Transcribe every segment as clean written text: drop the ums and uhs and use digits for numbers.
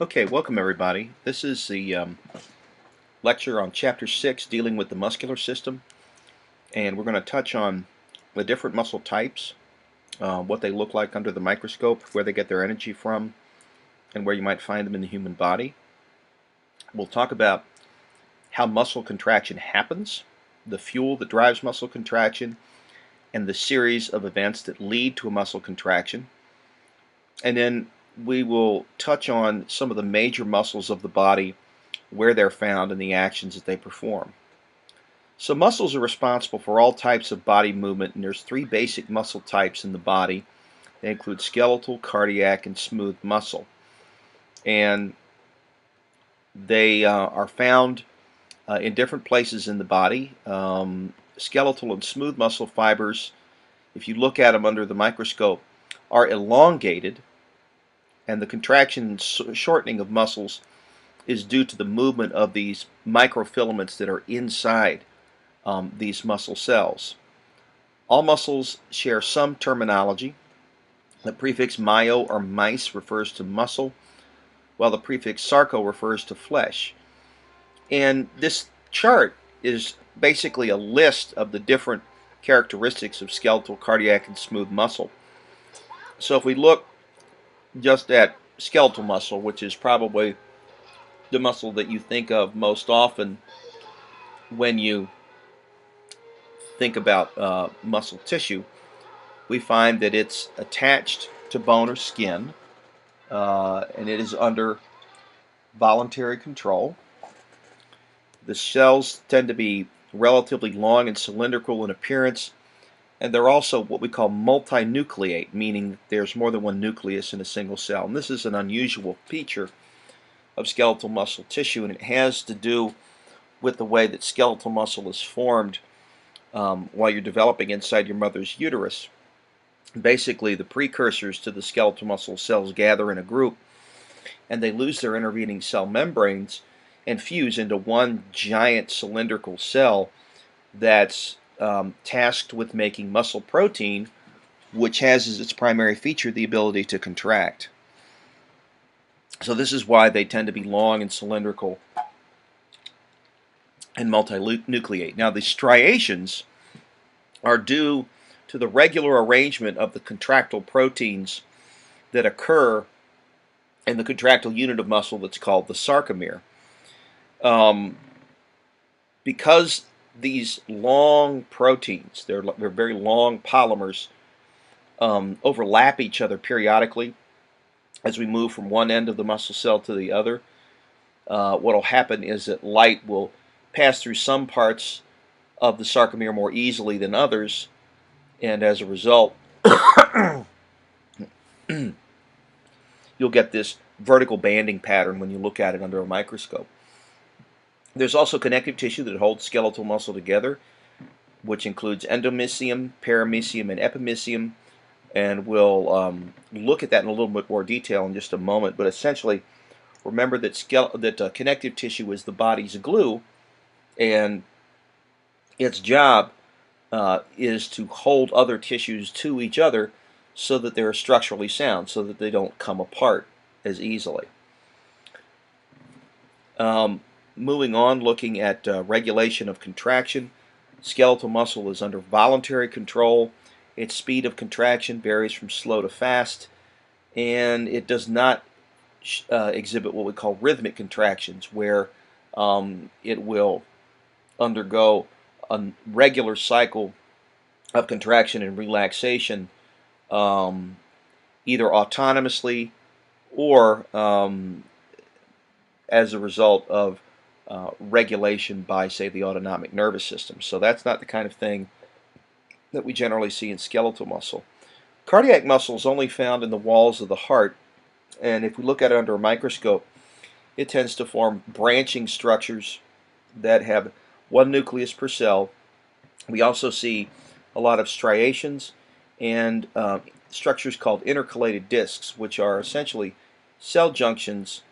Okay, welcome everybody. This is the lecture on Chapter 6 dealing with the muscular system, and we're going to touch on the different muscle types, what they look like under the microscope, where they get their energy from, and where you might find them in the human body. We'll talk about how muscle contraction happens, the fuel that drives muscle contraction, and the series of events that lead to a muscle contraction. And then we will touch on some of the major muscles of the body, where they're found, and the actions that they perform. So muscles are responsible for all types of body movement, and there's three basic muscle types in the body. They include skeletal, cardiac, and smooth muscle. And they are found in different places in the body. Skeletal and smooth muscle fibers, if you look at them under the microscope, are elongated, and the contraction and shortening of muscles is due to the movement of these microfilaments that are inside these muscle cells. All muscles share some terminology. The prefix myo or mice refers to muscle, while the prefix sarco refers to flesh. And this chart is basically a list of the different characteristics of skeletal, cardiac, and smooth muscle. So if we look just at skeletal muscle, which is probably the muscle that you think of most often when you think about muscle tissue, we find that it's attached to bone or skin, and it is under voluntary control. The cells tend to be relatively long and cylindrical in appearance, and they're also what we call multinucleate, meaning there's more than one nucleus in a single cell. And this is an unusual feature of skeletal muscle tissue, and it has to do with the way that skeletal muscle is formed while you're developing inside your mother's uterus. Basically, the precursors to the skeletal muscle cells gather in a group, and they lose their intervening cell membranes and fuse into one giant cylindrical cell that's tasked with making muscle protein, which has as its primary feature the ability to contract. So this is why they tend to be long and cylindrical and multinucleate. Now, the striations are due to the regular arrangement of the contractile proteins that occur in the contractile unit of muscle that's called the sarcomere. Because these long proteins, they're very long polymers, overlap each other periodically as we move from one end of the muscle cell to the other, what will happen is that light will pass through some parts of the sarcomere more easily than others, and as a result, you'll get this vertical banding pattern when you look at it under a microscope. There's also connective tissue that holds skeletal muscle together, which includes endomysium, paramysium, and epimysium, and we'll look at that in a little bit more detail in just a moment. But essentially, remember that connective tissue is the body's glue, and its job is to hold other tissues to each other so that they're structurally sound, so that they don't come apart as easily. Moving on, looking at regulation of contraction, skeletal muscle is under voluntary control. Its speed of contraction varies from slow to fast, and it does not exhibit what we call rhythmic contractions, where it will undergo a regular cycle of contraction and relaxation, either autonomously or as a result of regulation by, say, the autonomic nervous system. So that's not the kind of thing that we generally see in skeletal muscle. Cardiac muscle is only found in the walls of the heart, and if we look at it under a microscope, it tends to form branching structures that have one nucleus per cell. We also see a lot of striations and structures called intercalated discs, which are essentially cell junctions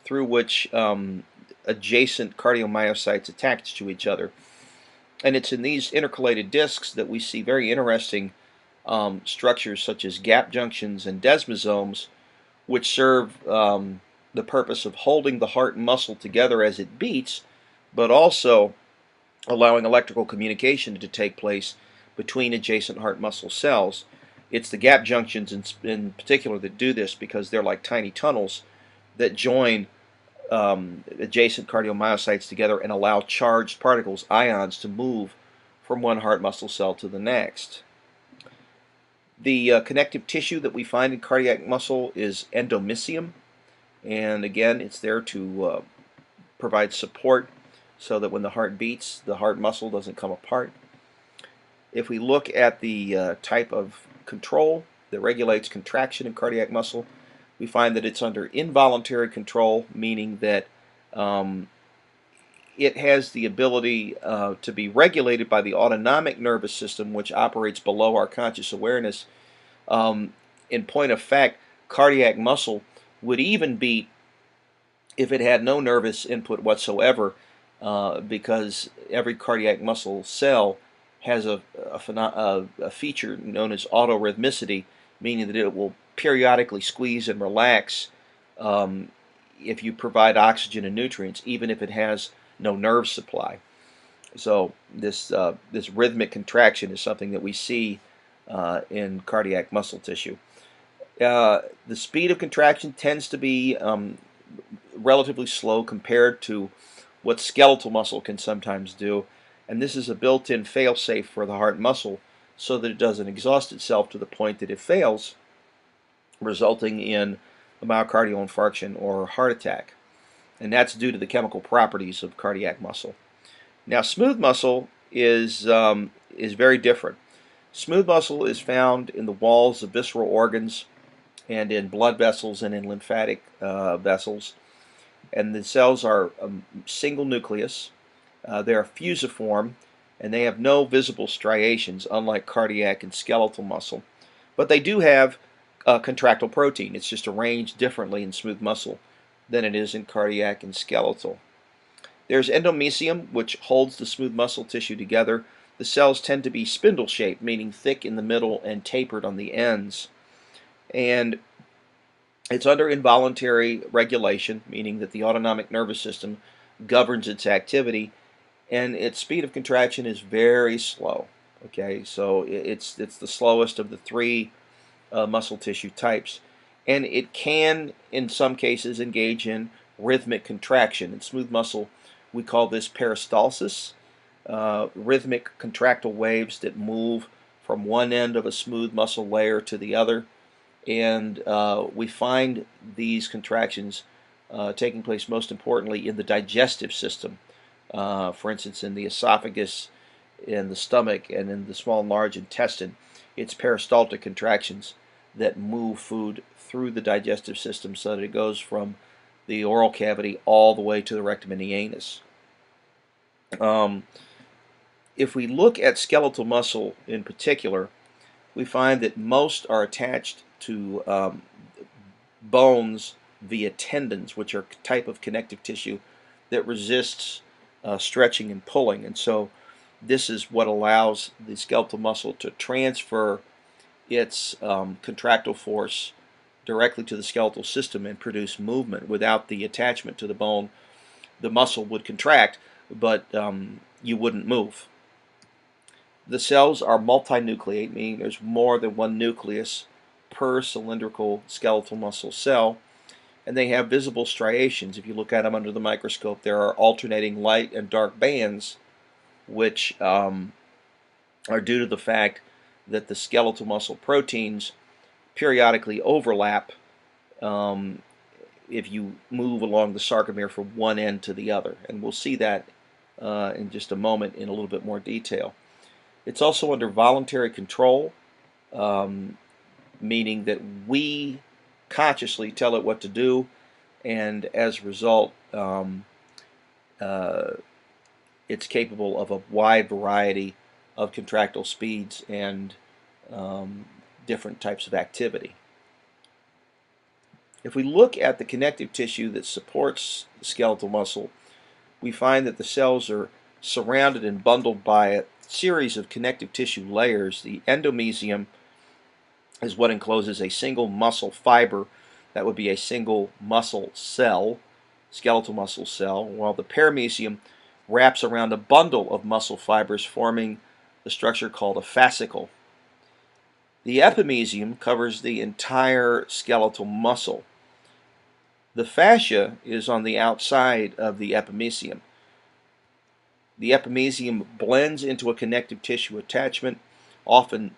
through which adjacent cardiomyocytes attach to each other. And it's in these intercalated discs that we see very interesting structures such as gap junctions and desmosomes, which serve the purpose of holding the heart muscle together as it beats, but also allowing electrical communication to take place between adjacent heart muscle cells. It's the gap junctions in particular that do this, because they're like tiny tunnels that join adjacent cardiomyocytes together and allow charged particles, ions, to move from one heart muscle cell to the next. The connective tissue that we find in cardiac muscle is endomysium, and again, it's there to provide support so that when the heart beats, the heart muscle doesn't come apart. If we look at the type of control that regulates contraction in cardiac muscle, we find that it's under involuntary control, meaning that it has the ability to be regulated by the autonomic nervous system, which operates below our conscious awareness. In point of fact, cardiac muscle would even beat if it had no nervous input whatsoever, because every cardiac muscle cell has a feature known as autorhythmicity, meaning that it will periodically squeeze and relax if you provide oxygen and nutrients, even if it has no nerve supply. So this rhythmic contraction is something that we see in cardiac muscle tissue. The speed of contraction tends to be relatively slow compared to what skeletal muscle can sometimes do, and this is a built-in fail-safe for the heart muscle so that it doesn't exhaust itself to the point that it fails, resulting in a myocardial infarction or heart attack. And that's due to the chemical properties of cardiac muscle. Now, smooth muscle is very different. Smooth muscle is found in the walls of visceral organs and in blood vessels and in lymphatic vessels. And the cells are a single nucleus. They are fusiform, and they have no visible striations, unlike cardiac and skeletal muscle. But they do have contractile protein. It's just arranged differently in smooth muscle than it is in cardiac and skeletal. There's endomysium, which holds the smooth muscle tissue together. The cells tend to be spindle-shaped, meaning thick in the middle and tapered on the ends. And it's under involuntary regulation, meaning that the autonomic nervous system governs its activity, and its speed of contraction is very slow. Okay, so it's the slowest of the three muscle tissue types, and it can, in some cases, engage in rhythmic contraction. In smooth muscle, we call this peristalsis, rhythmic contractile waves that move from one end of a smooth muscle layer to the other. And we find these contractions taking place most importantly in the digestive system. For instance, in the esophagus, in the stomach, and in the small and large intestine. It's peristaltic contractions that move food through the digestive system so that it goes from the oral cavity all the way to the rectum and the anus. If we look at skeletal muscle in particular, we find that most are attached to bones via tendons, which are a type of connective tissue that resists stretching and pulling. And so this is what allows the skeletal muscle to transfer its contractile force directly to the skeletal system and produce movement. Without the attachment to the bone, the muscle would contract, but you wouldn't move. The cells are multinucleate, meaning there's more than one nucleus per cylindrical skeletal muscle cell, and they have visible striations. If you look at them under the microscope, there are alternating light and dark bands, which are due to the fact that the skeletal muscle proteins periodically overlap if you move along the sarcomere from one end to the other. And we'll see that in just a moment in a little bit more detail. It's also under voluntary control, meaning that we consciously tell it what to do, and as a result, it's capable of a wide variety of contractile speeds and different types of activity. If we look at the connective tissue that supports the skeletal muscle, we find that the cells are surrounded and bundled by a series of connective tissue layers. The endomysium is what encloses a single muscle fiber That would be a single muscle cell, skeletal muscle cell, while the paramecium wraps around a bundle of muscle fibers, forming the structure called a fascicle. The epimecium covers the entire skeletal muscle. The fascia is on the outside of the epimecium. The epimecium blends into a connective tissue attachment, often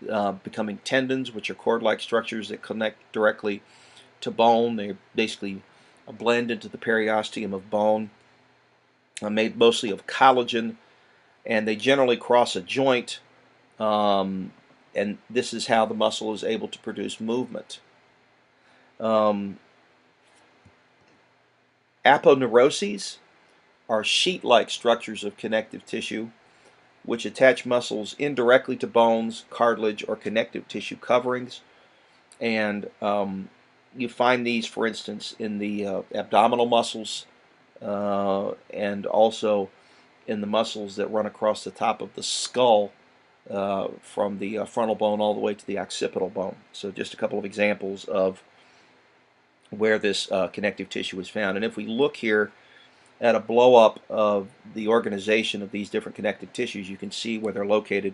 becoming tendons, which are cord-like structures that connect directly to bone. They basically blend into the periosteum of bone, made mostly of collagen, and they generally cross a joint, and this is how the muscle is able to produce movement. Aponeuroses are sheet-like structures of connective tissue which attach muscles indirectly to bones, cartilage, or connective tissue coverings. And you find these, for instance, in the abdominal muscles and also in the muscles that run across the top of the skull from the frontal bone all the way to the occipital bone. So just a couple of examples of where this connective tissue is found. And if we look here at a blow-up of the organization of these different connective tissues, you can see where they're located.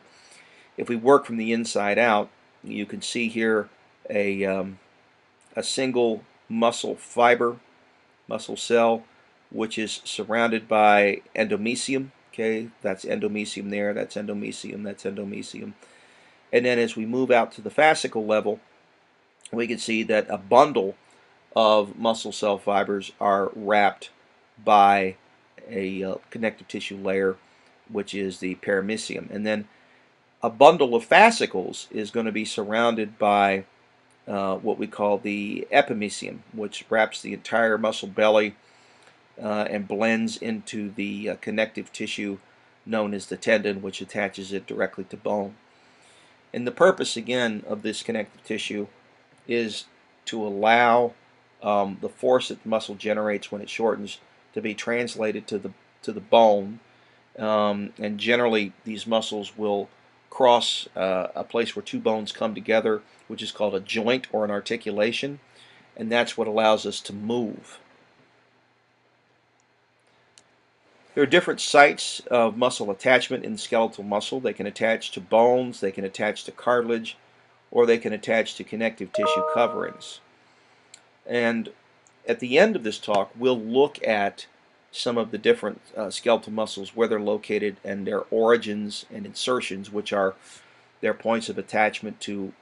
If we work from the inside out, you can see here a single muscle fiber, muscle cell, which is surrounded by endomecium. Okay, that's endomecium there, that's endomecium, that's endomecium. And then as we move out to the fascicle level, we can see that a bundle of muscle cell fibers are wrapped by a connective tissue layer, which is the paramecium. And then a bundle of fascicles is going to be surrounded by what we call the epimecium, which wraps the entire muscle belly and blends into the connective tissue known as the tendon, which attaches it directly to bone. And the purpose, again, of this connective tissue is to allow the force that the muscle generates when it shortens to be translated to the bone, and generally these muscles will cross a place where two bones come together, which is called a joint or an articulation, and that's what allows us to move. There are different sites of muscle attachment in skeletal muscle. They can attach to bones, they can attach to cartilage, or they can attach to connective tissue coverings. And at the end of this talk, we'll look at some of the different skeletal muscles, where they're located, and their origins and insertions, which are their points of attachment to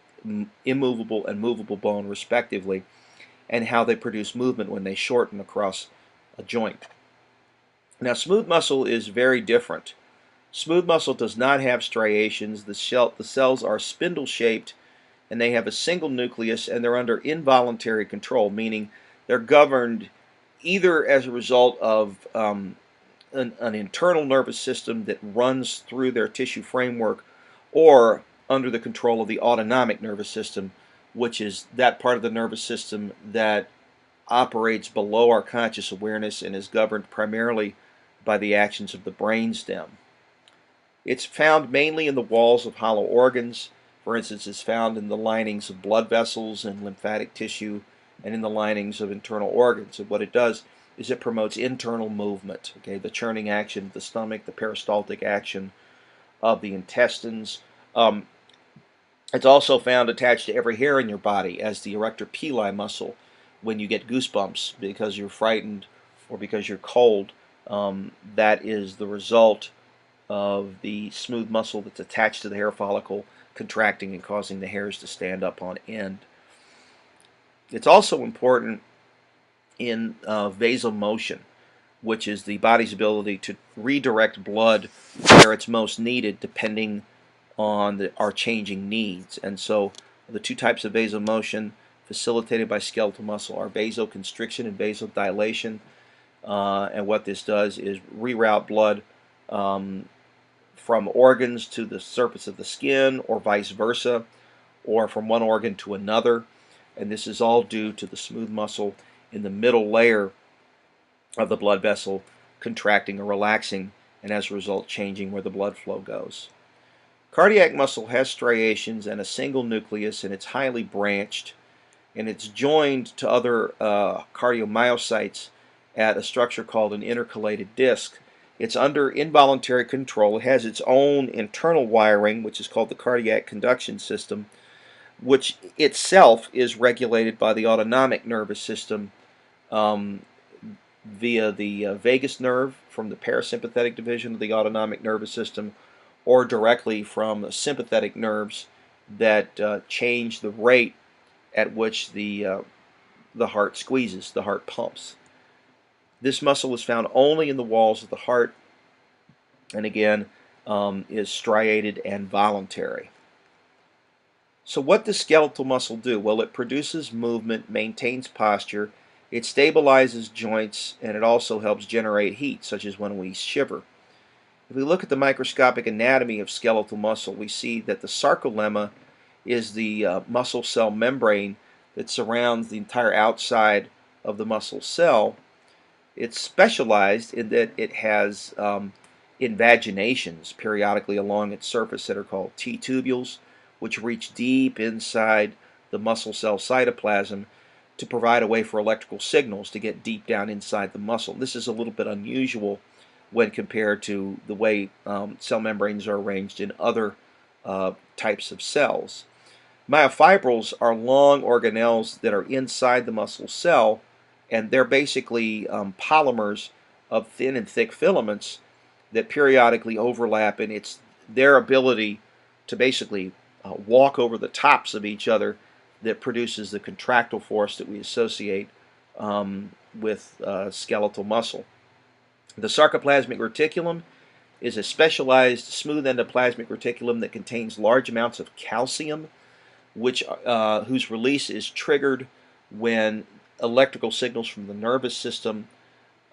immovable and movable bone, respectively, and how they produce movement when they shorten across a joint. Now, smooth muscle is very different. Smooth muscle does not have striations. The cells are spindle-shaped, and they have a single nucleus, and they're under involuntary control, meaning they're governed either as a result of an internal nervous system that runs through their tissue framework, or under the control of the autonomic nervous system, which is that part of the nervous system that operates below our conscious awareness and is governed primarily by the actions of the brainstem. It's found mainly in the walls of hollow organs. For instance, it's found in the linings of blood vessels and lymphatic tissue, and in the linings of internal organs. And what it does is it promotes internal movement, okay, the churning action of the stomach, the peristaltic action of the intestines. It's also found attached to every hair in your body as the erector pili muscle when you get goosebumps because you're frightened or because you're cold. That is the result of the smooth muscle that's attached to the hair follicle contracting and causing the hairs to stand up on end. It's also important in vasomotion, which is the body's ability to redirect blood where it's most needed depending on our changing needs. And so the two types of vasomotion facilitated by skeletal muscle are vasoconstriction and vasodilation. And what this does is reroute blood from organs to the surface of the skin, or vice versa, or from one organ to another. And this is all due to the smooth muscle in the middle layer of the blood vessel contracting or relaxing, and as a result changing where the blood flow goes. Cardiac muscle has striations and a single nucleus, and it's highly branched. and it's joined to other cardiomyocytes at a structure called an intercalated disc. It's under involuntary control. It has its own internal wiring, which is called the cardiac conduction system, which itself is regulated by the autonomic nervous system um, via the vagus nerve from the parasympathetic division of the autonomic nervous system, or directly from sympathetic nerves that change the rate at which the heart squeezes, the heart pumps. This muscle is found only in the walls of the heart, and again is striated and voluntary. So what does skeletal muscle do? Well, it produces movement, maintains posture, it stabilizes joints, and it also helps generate heat, such as when we shiver. If we look at the microscopic anatomy of skeletal muscle, we see that the sarcolemma is the muscle cell membrane that surrounds the entire outside of the muscle cell. It's specialized in that it has invaginations periodically along its surface that are called T-tubules, which reach deep inside the muscle cell cytoplasm to provide a way for electrical signals to get deep down inside the muscle. This is a little bit unusual when compared to the way cell membranes are arranged in other types of cells. Myofibrils are long organelles that are inside the muscle cell, and they're basically polymers of thin and thick filaments that periodically overlap, and it's their ability to basically walk over the tops of each other that produces the contractile force that we associate with skeletal muscle. The sarcoplasmic reticulum is a specialized smooth endoplasmic reticulum that contains large amounts of calcium, whose release is triggered when electrical signals from the nervous system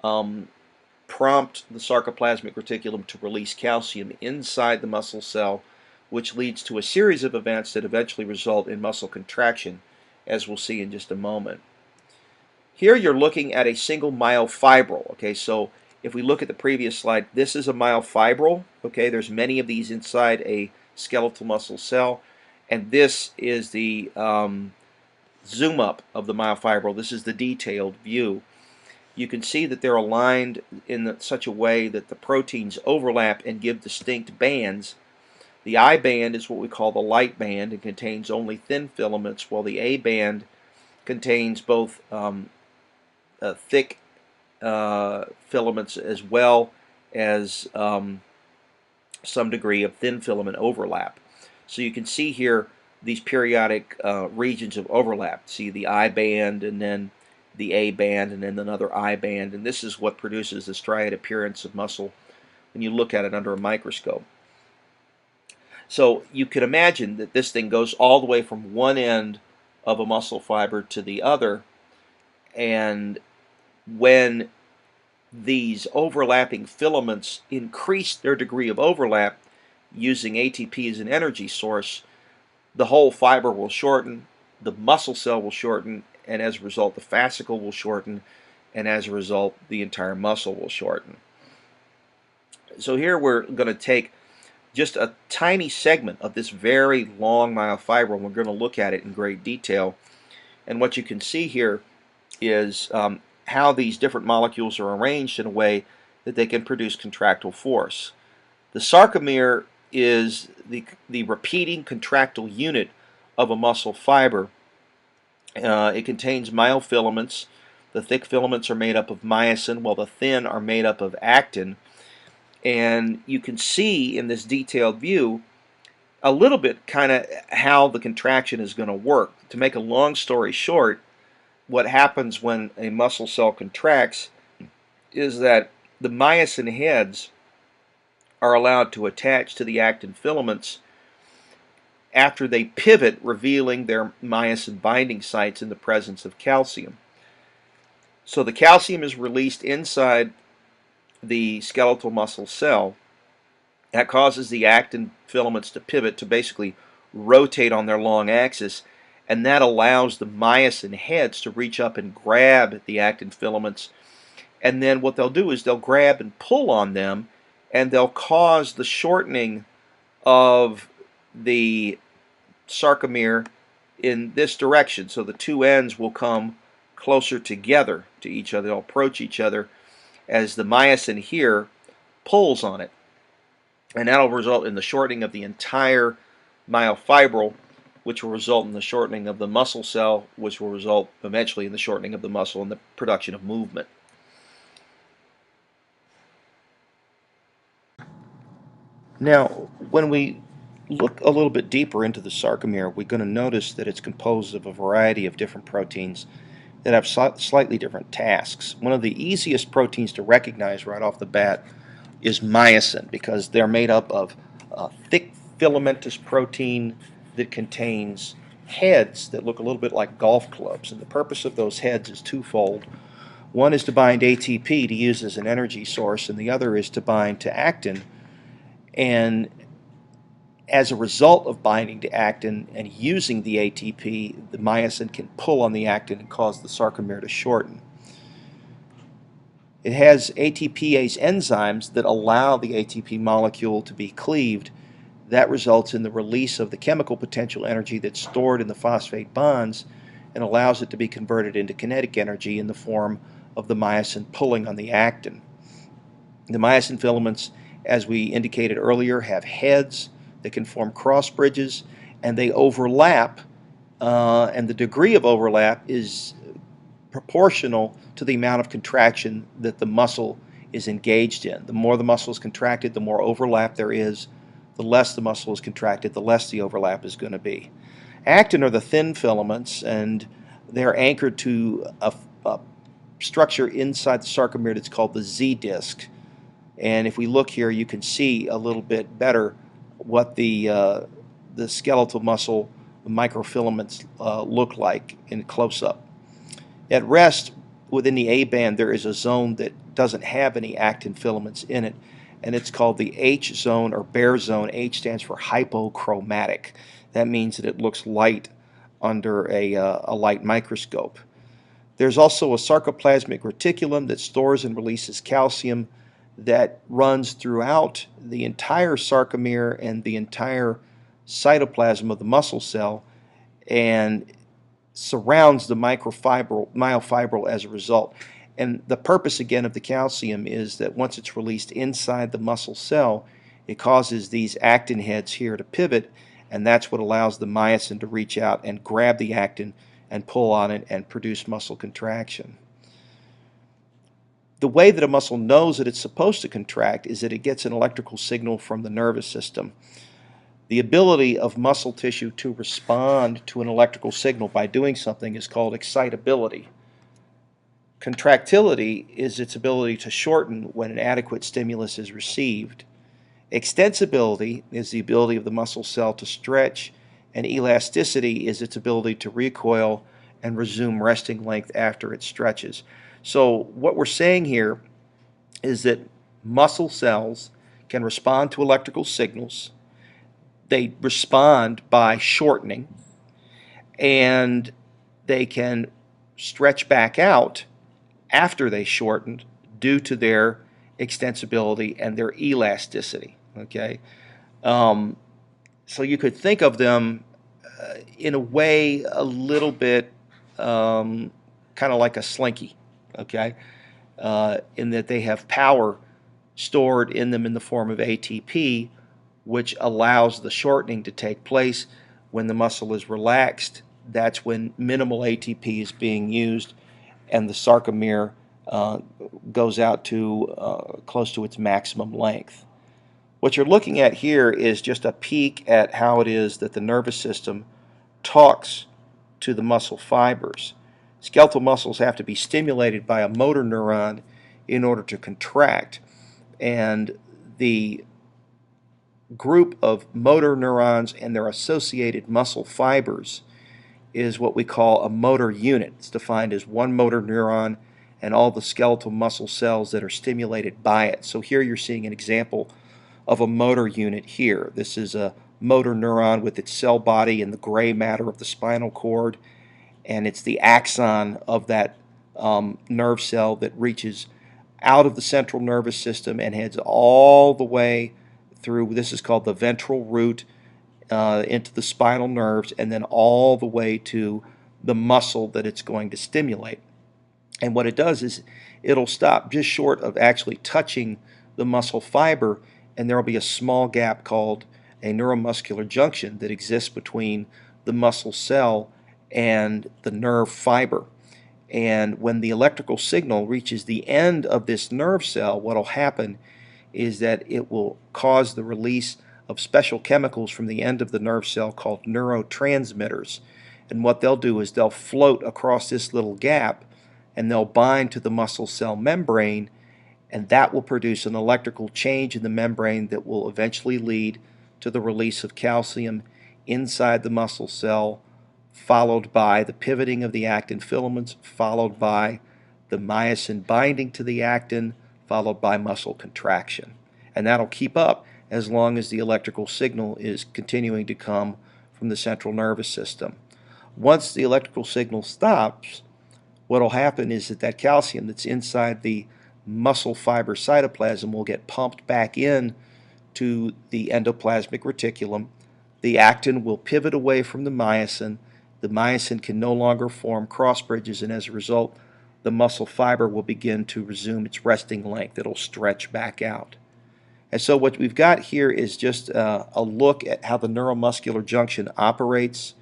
prompt the sarcoplasmic reticulum to release calcium inside the muscle cell, which leads to a series of events that eventually result in muscle contraction, as we'll see in just a moment. Here you're looking at a single myofibril. Okay, so if we look at the previous slide, this is a myofibril. Okay, there's many of these inside a skeletal muscle cell, and this is the zoom up of the myofibril. This is the detailed view. You can see that they're aligned in such a way that the proteins overlap and give distinct bands. The I band is what we call the light band and contains only thin filaments, while the A band contains both thick filaments as well as some degree of thin filament overlap. So you can see here these periodic regions of overlap. See the I band, and then the A band, and then another I band, and this is what produces the striate appearance of muscle when you look at it under a microscope. So you can imagine that this thing goes all the way from one end of a muscle fiber to the other, and when these overlapping filaments increase their degree of overlap using ATP as an energy source, the whole fiber will shorten, the muscle cell will shorten, and as a result the fascicle will shorten, and as a result the entire muscle will shorten. So here we're going to take just a tiny segment of this very long myofibril, and we're going to look at it in great detail. And what you can see here is how these different molecules are arranged in a way that they can produce contractile force. The sarcomere is the repeating contractile unit of a muscle fiber. It contains myofilaments. The thick filaments are made up of myosin, while the thin are made up of actin. And you can see in this detailed view a little bit kind of how the contraction is going to work. To make a long story short, what happens when a muscle cell contracts is that the myosin heads are allowed to attach to the actin filaments after they pivot, revealing their myosin binding sites in the presence of calcium. So the calcium is released inside the skeletal muscle cell. That causes the actin filaments to pivot, to basically rotate on their long axis, and that allows the myosin heads to reach up and grab the actin filaments, and then what they'll do is they'll grab and pull on them, and they'll cause the shortening of the sarcomere in this direction. So the two ends will come closer together to each other. They'll approach each other as the myosin here pulls on it. And that'll result in the shortening of the entire myofibril, which will result in the shortening of the muscle cell, which will result eventually in the shortening of the muscle and the production of movement. Now, when we look a little bit deeper into the sarcomere, we're going to notice that it's composed of a variety of different proteins that have slightly different tasks. One of the easiest proteins to recognize right off the bat is myosin, because they're made up of thick filamentous protein that contains heads that look a little bit like golf clubs. And the purpose of those heads is twofold. One is to bind ATP to use as an energy source, and the other is to bind to actin. And as a result of binding to actin and using the ATP, the myosin can pull on the actin and cause the sarcomere to shorten. It has ATPase enzymes that allow the ATP molecule to be cleaved. That results in the release of the chemical potential energy that's stored in the phosphate bonds and allows it to be converted into kinetic energy in the form of the myosin pulling on the actin. The myosin filaments, as we indicated earlier, have heads that can form cross bridges, and they overlap, and the degree of overlap is proportional to the amount of contraction that the muscle is engaged in. The more the muscle is contracted, the more overlap there is. The less the muscle is contracted, the less the overlap is going to be. Actin are the thin filaments, and they're anchored to a structure inside the sarcomere that's called the Z-disc. And if we look here, you can see a little bit better what the skeletal muscle microfilaments look like in close-up. At rest, within the A band, there is a zone that doesn't have any actin filaments in it, and it's called the H zone or bare zone. H stands for hypochromatic. That means that it looks light under a light microscope. There's also a sarcoplasmic reticulum that stores and releases calcium that runs throughout the entire sarcomere and the entire cytoplasm of the muscle cell and surrounds the myofibril as a result. And the purpose again of the calcium is that once it's released inside the muscle cell, it causes these actin heads here to pivot, and that's what allows the myosin to reach out and grab the actin and pull on it and produce muscle contraction. The way that a muscle knows that it's supposed to contract is that it gets an electrical signal from the nervous system. The ability of muscle tissue to respond to an electrical signal by doing something is called excitability. Contractility is its ability to shorten when an adequate stimulus is received. Extensibility is the ability of the muscle cell to stretch, and elasticity is its ability to recoil and resume resting length after it stretches. So what we're saying here is that muscle cells can respond to electrical signals. They respond by shortening, and they can stretch back out after they shortened due to their extensibility and their elasticity. Okay, so you could think of them in a way a little bit kind of like a slinky. Okay, in that they have power stored in them in the form of ATP, which allows the shortening to take place. When the muscle is relaxed, that's when minimal ATP is being used, and the sarcomere goes out to close to its maximum length. What you're looking at here is just a peek at how it is that the nervous system talks to the muscle fibers. Skeletal muscles have to be stimulated by a motor neuron in order to contract, and the group of motor neurons and their associated muscle fibers is what we call a motor unit. It's defined as one motor neuron and all the skeletal muscle cells that are stimulated by it. So here you're seeing an example of a motor unit here. This is a motor neuron with its cell body in the gray matter of the spinal cord, and it's the axon of that nerve cell that reaches out of the central nervous system and heads all the way through. This is called the ventral root, into the spinal nerves and then all the way to the muscle that it's going to stimulate. And what it does is it'll stop just short of actually touching the muscle fiber, and there will be a small gap called a neuromuscular junction that exists between the muscle cell and the nerve fiber. And when the electrical signal reaches the end of this nerve cell, what will happen is that it will cause the release of special chemicals from the end of the nerve cell called neurotransmitters. And what they'll do is they'll float across this little gap and they'll bind to the muscle cell membrane, and that will produce an electrical change in the membrane that will eventually lead to the release of calcium inside the muscle cell, followed by the pivoting of the actin filaments, followed by the myosin binding to the actin, followed by muscle contraction. And that'll keep up as long as the electrical signal is continuing to come from the central nervous system. Once the electrical signal stops, what will happen is that calcium that's inside the muscle fiber cytoplasm will get pumped back in to the endoplasmic reticulum. The actin will pivot away from the myosin. The myosin can no longer form cross bridges, and as a result, the muscle fiber will begin to resume its resting length. It'll stretch back out. And so what we've got here is just a look at how the neuromuscular junction operates.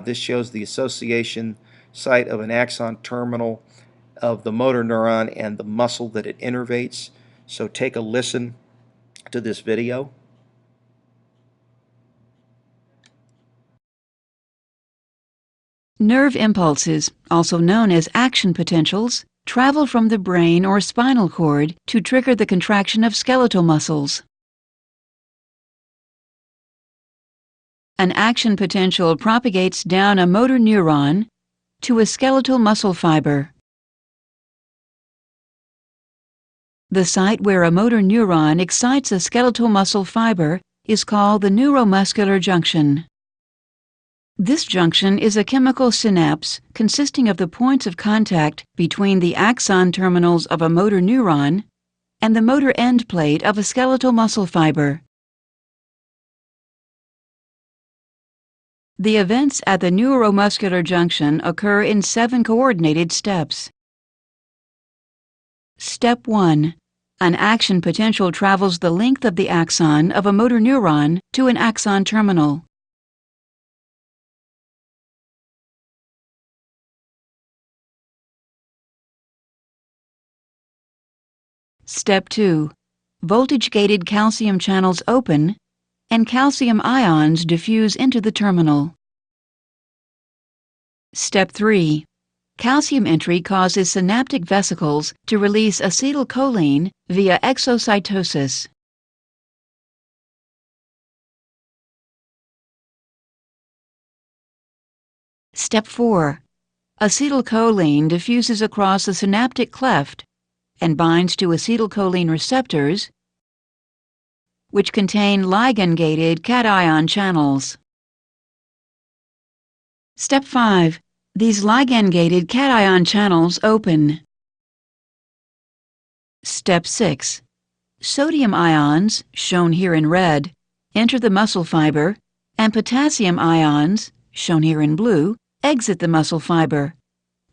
This shows the association site of an axon terminal of the motor neuron and the muscle that it innervates. So take a listen to this video. Nerve impulses, also known as action potentials, travel from the brain or spinal cord to trigger the contraction of skeletal muscles. An action potential propagates down a motor neuron to a skeletal muscle fiber. The site where a motor neuron excites a skeletal muscle fiber is called the neuromuscular junction. This junction is a chemical synapse consisting of the points of contact between the axon terminals of a motor neuron and the motor end plate of a skeletal muscle fiber. The events at the neuromuscular junction occur in 7 coordinated steps. Step 1. An action potential travels the length of the axon of a motor neuron to an axon terminal. Step 2. Voltage-gated calcium channels open and calcium ions diffuse into the terminal. Step 3. Calcium entry causes synaptic vesicles to release acetylcholine via exocytosis. Step 4. Acetylcholine diffuses across the synaptic cleft and binds to acetylcholine receptors, which contain ligand-gated cation channels. Step 5. These ligand-gated cation channels open. Step 6. Sodium ions, shown here in red, enter the muscle fiber, and potassium ions, shown here in blue, exit the muscle fiber.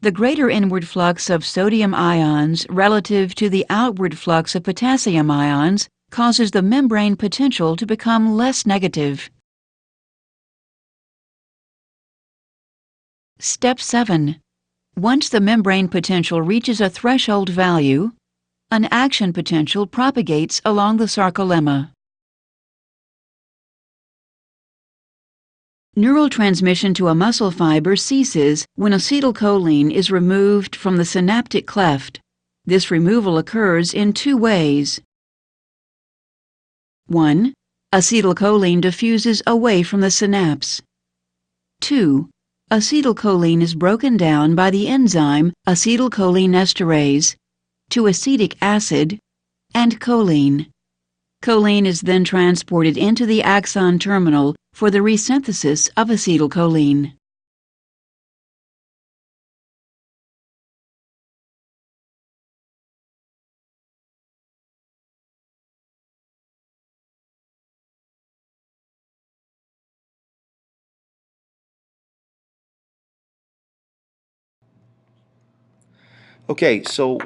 The greater inward flux of sodium ions relative to the outward flux of potassium ions causes the membrane potential to become less negative. Step 7. Once the membrane potential reaches a threshold value, an action potential propagates along the sarcolemma. Neural transmission to a muscle fiber ceases when acetylcholine is removed from the synaptic cleft. This removal occurs in 2 ways. 1. Acetylcholine diffuses away from the synapse. 2. Acetylcholine is broken down by the enzyme acetylcholinesterase to acetic acid and choline. Choline is then transported into the axon terminal for the resynthesis of acetylcholine. Okay, so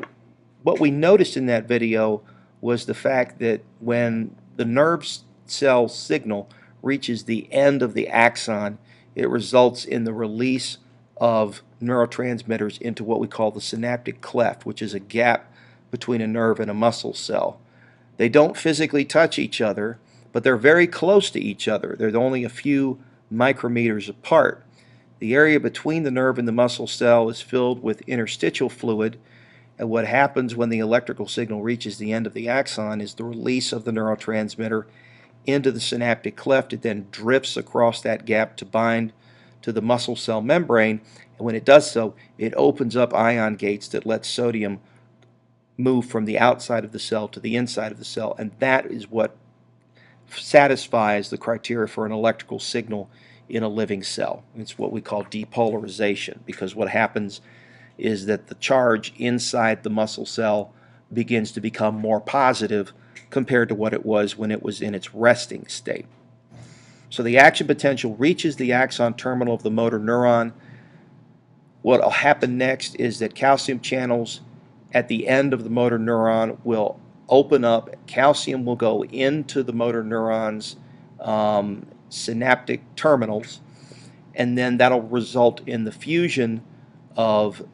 what we noticed in that video was the fact that when the nerve cell signal reaches the end of the axon, it results in the release of neurotransmitters into what we call the synaptic cleft, which is a gap between a nerve and a muscle cell. They don't physically touch each other, but they're very close to each other. They're only a few micrometers apart. The area between the nerve and the muscle cell is filled with interstitial fluid, and what happens when the electrical signal reaches the end of the axon is the release of the neurotransmitter into the synaptic cleft. It then drifts across that gap to bind to the muscle cell membrane, and when it does so, it opens up ion gates that let sodium move from the outside of the cell to the inside of the cell, and that is what satisfies the criteria for an electrical signal in a living cell. It's what we call depolarization, because what happens is that the charge inside the muscle cell begins to become more positive compared to what it was when it was in its resting state. So the action potential reaches the axon terminal of the motor neuron. What will happen next is that calcium channels at the end of the motor neuron will open up. Calcium will go into the motor neuron's synaptic terminals, and then that'll result in the fusion of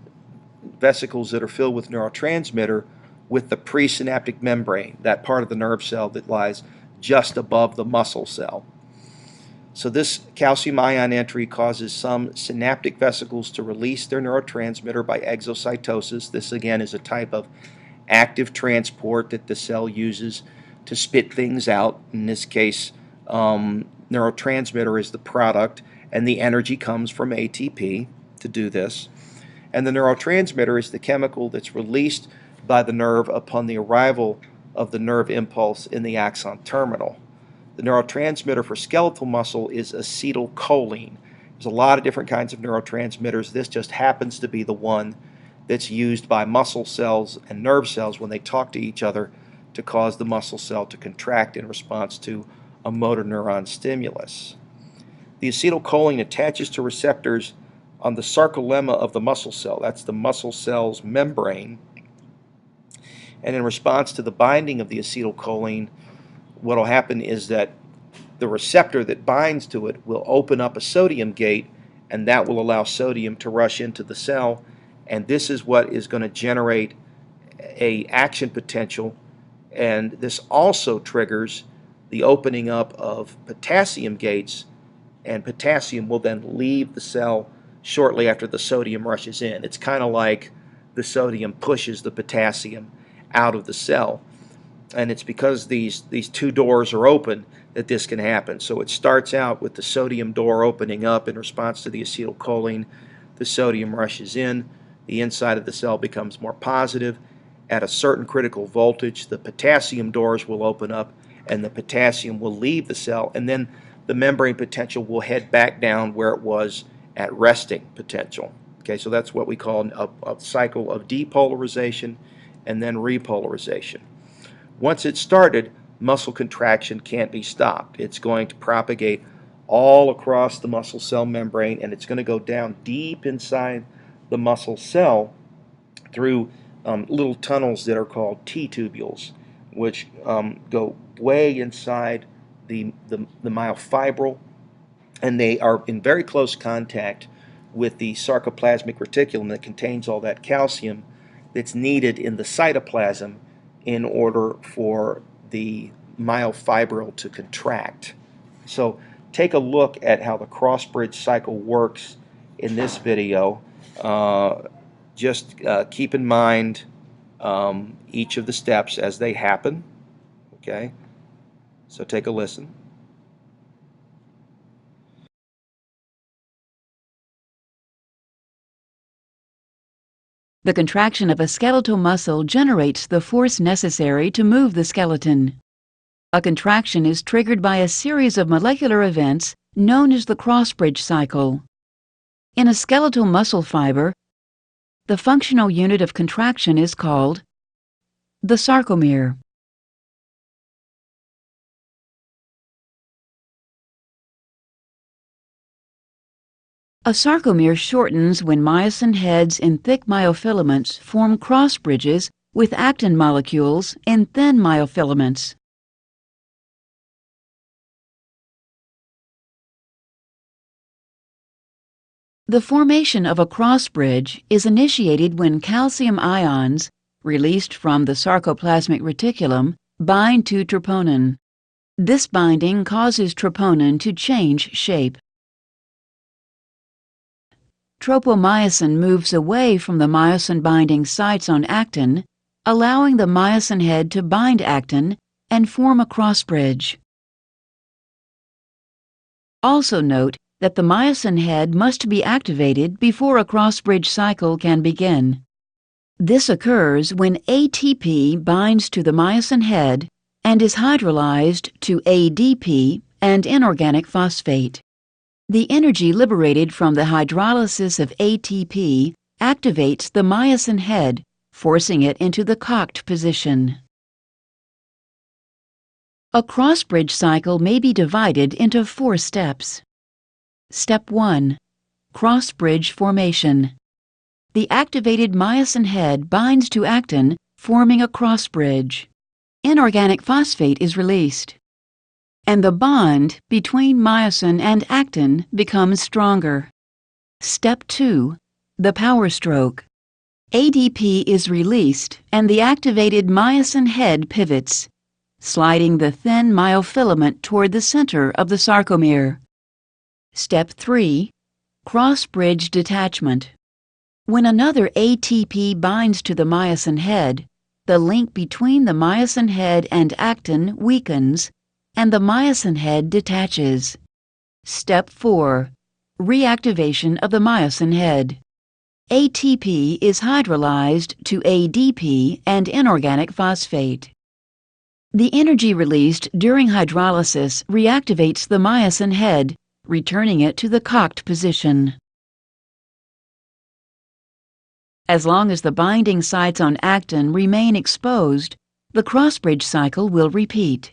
vesicles that are filled with neurotransmitter with the presynaptic membrane, that part of the nerve cell that lies just above the muscle cell. So this calcium ion entry causes some synaptic vesicles to release their neurotransmitter by exocytosis. This again is a type of active transport that the cell uses to spit things out. In this case, neurotransmitter is the product, and the energy comes from ATP to do this. And the neurotransmitter is the chemical that's released by the nerve upon the arrival of the nerve impulse in the axon terminal. The neurotransmitter for skeletal muscle is acetylcholine. There's a lot of different kinds of neurotransmitters. This just happens to be the one that's used by muscle cells and nerve cells when they talk to each other to cause the muscle cell to contract in response to a motor neuron stimulus. The acetylcholine attaches to receptors on the sarcolemma of the muscle cell. That's the muscle cell's membrane. And in response to the binding of the acetylcholine, what will happen is that the receptor that binds to it will open up a sodium gate, and that will allow sodium to rush into the cell, and this is what is going to generate a action potential, and this also triggers the opening up of potassium gates, and potassium will then leave the cell shortly after the sodium rushes in. It's kind of like the sodium pushes the potassium out of the cell. And it's because these two doors are open that this can happen. So it starts out with the sodium door opening up in response to the acetylcholine. The sodium rushes in. The inside of the cell becomes more positive. At a certain critical voltage, the potassium doors will open up and the potassium will leave the cell, and then the membrane potential will head back down where it was at resting potential. Okay, so that's what we call a cycle of depolarization and then repolarization. Once it's started, muscle contraction can't be stopped. It's going to propagate all across the muscle cell membrane, and it's going to go down deep inside the muscle cell through little tunnels that are called T-tubules, which go way inside the myofibril, and they are in very close contact with the sarcoplasmic reticulum that contains all that calcium that's needed in the cytoplasm in order for the myofibril to contract. So take a look at how the cross-bridge cycle works in this video. Just keep in mind each of the steps as they happen. Okay, so take a listen. The contraction of a skeletal muscle generates the force necessary to move the skeleton. A contraction is triggered by a series of molecular events known as the cross-bridge cycle. In a skeletal muscle fiber, the functional unit of contraction is called the sarcomere. A sarcomere shortens when myosin heads in thick myofilaments form cross bridges with actin molecules in thin myofilaments. The formation of a cross bridge is initiated when calcium ions, released from the sarcoplasmic reticulum, bind to troponin. This binding causes troponin to change shape. Tropomyosin moves away from the myosin-binding sites on actin, allowing the myosin head to bind actin and form a cross bridge. Also note that the myosin head must be activated before a cross bridge cycle can begin. This occurs when ATP binds to the myosin head and is hydrolyzed to ADP and inorganic phosphate. The energy liberated from the hydrolysis of ATP activates the myosin head, forcing it into the cocked position. A cross-bridge cycle may be divided into 4 steps. Step 1. Cross-bridge formation. The activated myosin head binds to actin, forming a cross bridge. Inorganic phosphate is released, and the bond between myosin and actin becomes stronger. Step 2. The power stroke. ADP is released and the activated myosin head pivots, sliding the thin myofilament toward the center of the sarcomere. Step 3. Cross-bridge detachment. When another ATP binds to the myosin head, the link between the myosin head and actin weakens, and the myosin head detaches. Step 4. Reactivation of the myosin head. ATP is hydrolyzed to ADP and inorganic phosphate. The energy released during hydrolysis reactivates the myosin head, returning it to the cocked position. As long as the binding sites on actin remain exposed, the cross-bridge cycle will repeat.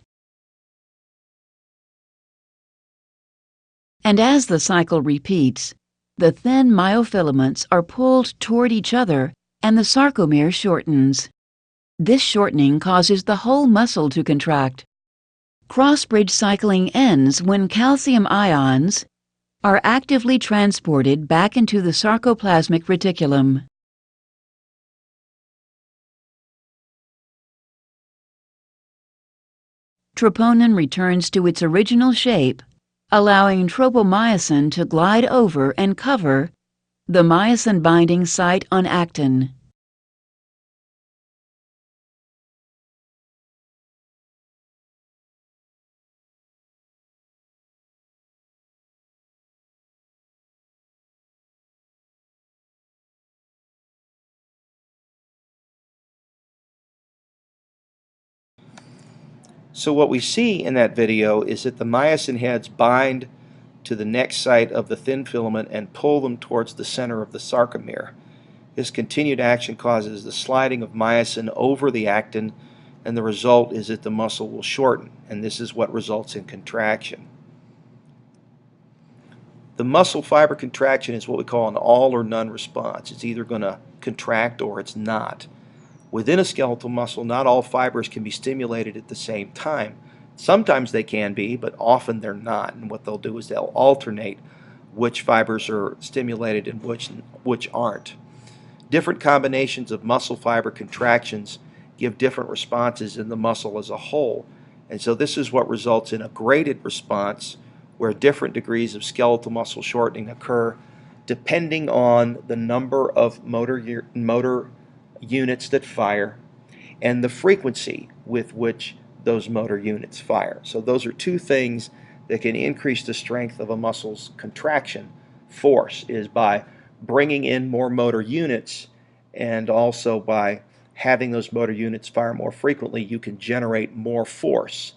And as the cycle repeats, the thin myofilaments are pulled toward each other and the sarcomere shortens. This shortening causes the whole muscle to contract. Cross-bridge cycling ends when calcium ions are actively transported back into the sarcoplasmic reticulum. Troponin returns to its original shape, allowing tropomyosin to glide over and cover the myosin-binding site on actin. So what we see in that video is that the myosin heads bind to the next site of the thin filament and pull them towards the center of the sarcomere. This continued action causes the sliding of myosin over the actin, and the result is that the muscle will shorten, and this is what results in contraction. The muscle fiber contraction is what we call an all or none response. It's either going to contract or it's not. Within a skeletal muscle, not all fibers can be stimulated at the same time. Sometimes they can be, but often they're not. And what they'll do is they'll alternate which fibers are stimulated and which aren't. Different combinations of muscle fiber contractions give different responses in the muscle as a whole. And so this is what results in a graded response where different degrees of skeletal muscle shortening occur depending on the number of motor units that fire and the frequency with which those motor units fire. So those are 2 things that can increase the strength of a muscle's contraction force, is by bringing in more motor units, and also by having those motor units fire more frequently, you can generate more force.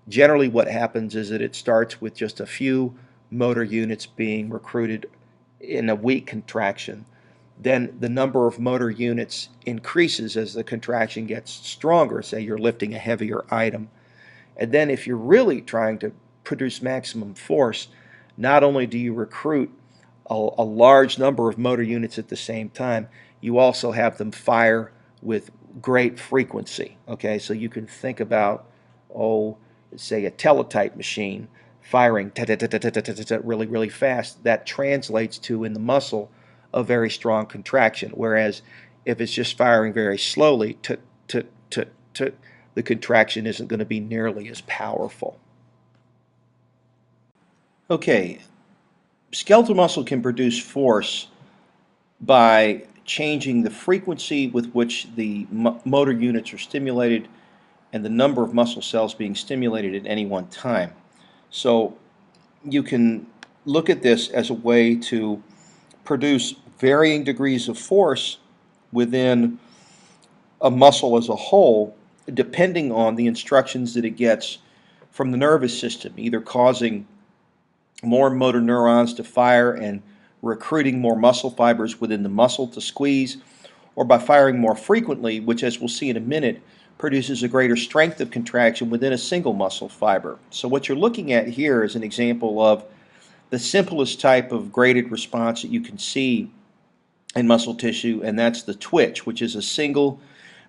Generally what happens is that it starts with just a few motor units being recruited in a weak contraction. Then the number of motor units increases as the contraction gets stronger. Say you're lifting a heavier item. And then if you're really trying to produce maximum force, not only do you recruit a large number of motor units at the same time, you also have them fire with great frequency. Okay, so you can think about, oh, say a teletype machine firing really, really fast. That translates to, in the muscle, a very strong contraction. Whereas if it's just firing very slowly, the contraction isn't going to be nearly as powerful. Okay, skeletal muscle can produce force by changing the frequency with which the motor units are stimulated and the number of muscle cells being stimulated at any one time. So you can look at this as a way to produce varying degrees of force within a muscle as a whole, depending on the instructions that it gets from the nervous system, either causing more motor neurons to fire and recruiting more muscle fibers within the muscle to squeeze, or by firing more frequently, which, as we'll see in a minute, produces a greater strength of contraction within a single muscle fiber. So what you're looking at here is an example of the simplest type of graded response that you can see in muscle tissue, and that's the twitch, which is a single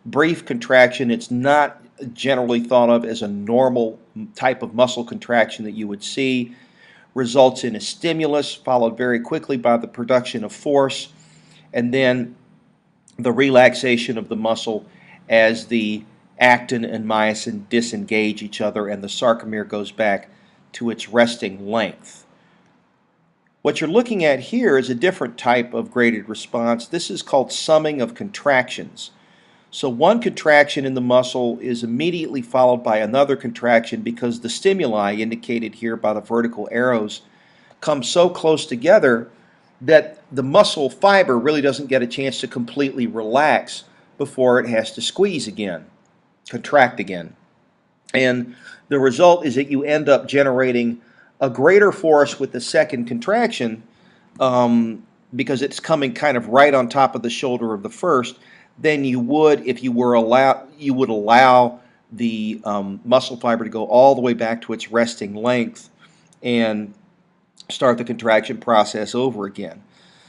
brief contraction. It's not generally thought of as a normal type of muscle contraction that you would see. Results in a stimulus followed very quickly by the production of force, and then the relaxation of the muscle as the actin and myosin disengage each other and the sarcomere goes back to its resting length. What you're looking at here is a different type of graded response. This is called summing of contractions. So one contraction in the muscle is immediately followed by another contraction because the stimuli indicated here by the vertical arrows come so close together that the muscle fiber really doesn't get a chance to completely relax before it has to squeeze again, contract again. And the result is that you end up generating a greater force with the second contraction because it's coming kind of right on top of the shoulder of the first than you would if you would allow the muscle fiber to go all the way back to its resting length and start the contraction process over again.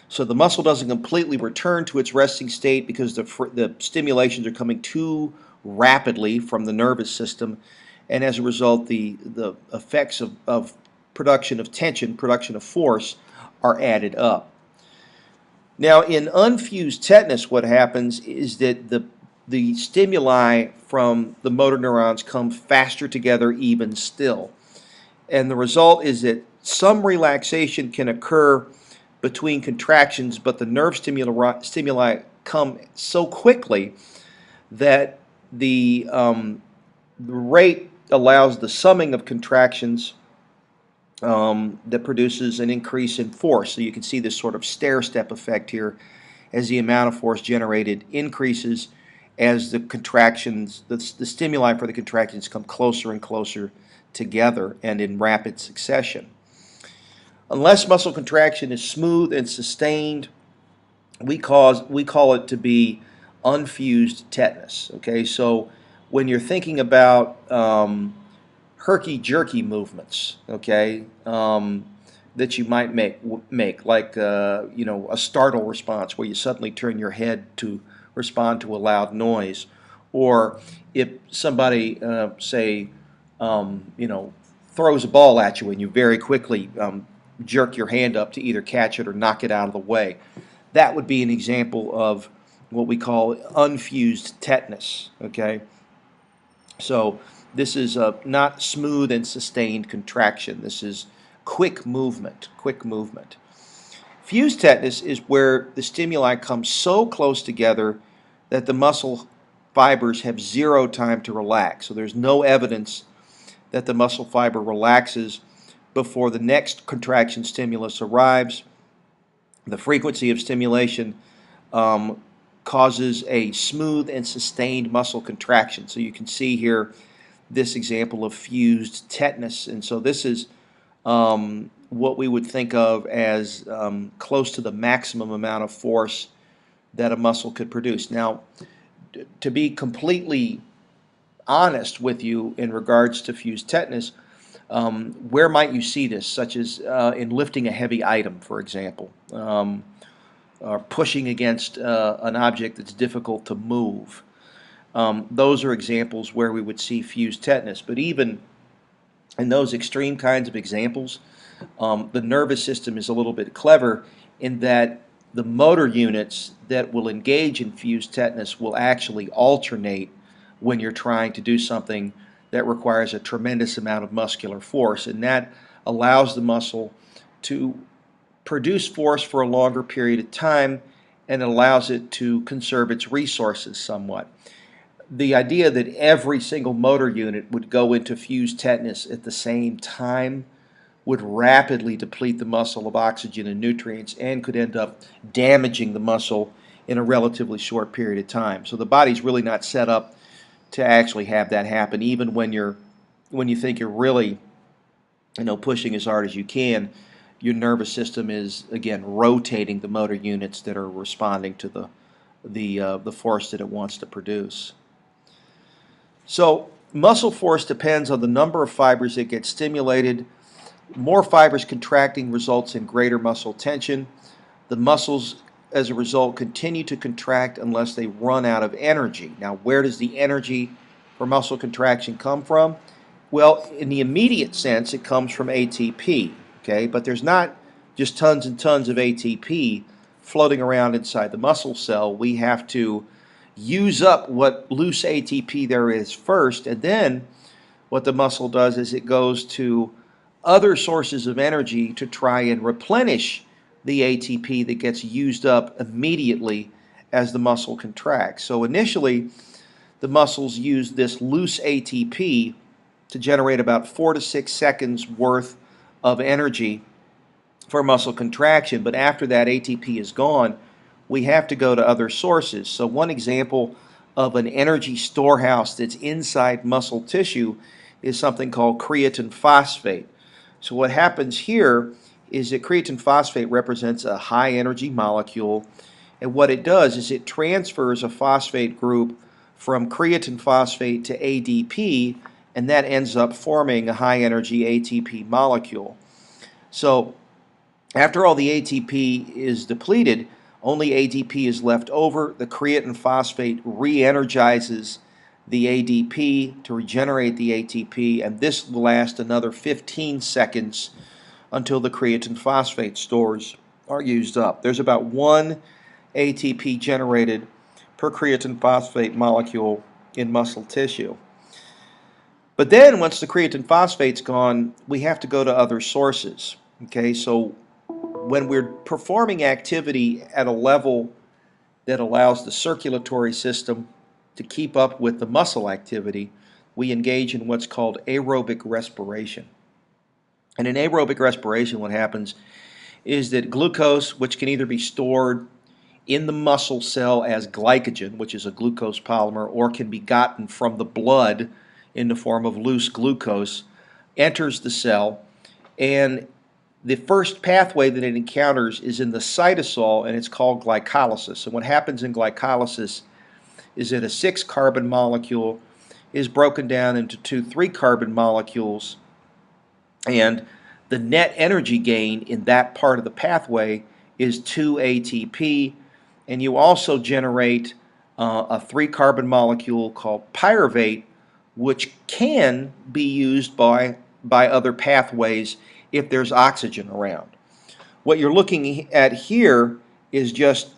So the muscle doesn't completely return to its resting state because the stimulations are coming too rapidly from the nervous system, and as a result the effects of production of tension, production of force, are added up. Now in unfused tetanus, what happens is that the stimuli from the motor neurons come faster together even still, and the result is that some relaxation can occur between contractions, but the nerve stimuli come so quickly that the rate allows the summing of contractions that produces an increase in force. So you can see this sort of stair-step effect here as the amount of force generated increases as the contractions, the stimuli for the contractions come closer and closer together and in rapid succession. Unless muscle contraction is smooth and sustained, we call it to be unfused tetanus. Okay, so when you're thinking about herky-jerky movements, okay, that you might make like a startle response where you suddenly turn your head to respond to a loud noise, or if somebody say throws a ball at you and you very quickly jerk your hand up to either catch it or knock it out of the way. That would be an example of what we call unfused tetanus. Okay, so this is not smooth and sustained contraction. This is quick movement. Quick movement. Fused tetanus is where the stimuli come so close together that the muscle fibers have zero time to relax. So there's no evidence that the muscle fiber relaxes before the next contraction stimulus arrives. The frequency of stimulation causes a smooth and sustained muscle contraction. So you can see here this example of fused tetanus. And so this is what we would think of as close to the maximum amount of force that a muscle could produce. Now, to be completely honest with you in regards to fused tetanus, Where might you see this, such as in lifting a heavy item, for example, or pushing against an object that's difficult to move? Those are examples where we would see fused tetanus. But even in those extreme kinds of examples, the nervous system is a little bit clever in that the motor units that will engage in fused tetanus will actually alternate when you're trying to do something that requires a tremendous amount of muscular force, and that allows the muscle to produce force for a longer period of time and allows it to conserve its resources somewhat. The idea that every single motor unit would go into fused tetanus at the same time would rapidly deplete the muscle of oxygen and nutrients and could end up damaging the muscle in a relatively short period of time. So the body's really not set up to actually have that happen. Even when you think you're really, pushing as hard as you can, your nervous system is again rotating the motor units that are responding to the force that it wants to produce. So muscle force depends on the number of fibers that get stimulated. More fibers contracting results in greater muscle tension. The muscles, as a result, continue to contract unless they run out of energy. Now, where does the energy for muscle contraction come from? Well, in the immediate sense, it comes from ATP, okay? But there's not just tons and tons of ATP floating around inside the muscle cell. We have to use up what loose ATP there is first, and then what the muscle does is it goes to other sources of energy to try and replenish the ATP that gets used up immediately as the muscle contracts. So initially, the muscles use this loose ATP to generate about 4 to 6 seconds worth of energy for muscle contraction, but after that ATP is gone, we have to go to other sources. So one example of an energy storehouse that's inside muscle tissue is something called creatine phosphate. So what happens here is that creatine phosphate represents a high energy molecule, and what it does is it transfers a phosphate group from creatine phosphate to ADP, and that ends up forming a high energy ATP molecule. So after all the ATP is depleted, only ADP is left over. The creatine phosphate re-energizes the ADP to regenerate the ATP, and this will last another 15 seconds until the creatine phosphate stores are used up. There's about 1 ATP generated per creatine phosphate molecule in muscle tissue. But then once the creatine phosphate's gone, we have to go to other sources. Okay, so when we're performing activity at a level that allows the circulatory system to keep up with the muscle activity, we engage in what's called aerobic respiration. And in aerobic respiration, what happens is that glucose, which can either be stored in the muscle cell as glycogen, which is a glucose polymer, or can be gotten from the blood in the form of loose glucose, enters the cell, and the first pathway that it encounters is in the cytosol, and it's called glycolysis. And what happens in glycolysis is that a 6-carbon molecule is broken down into 2 3-carbon molecules, and the net energy gain in that part of the pathway is 2 ATP, and you also generate a 3-carbon molecule called pyruvate, which can be used by other pathways if there's oxygen around. What you're looking at here is just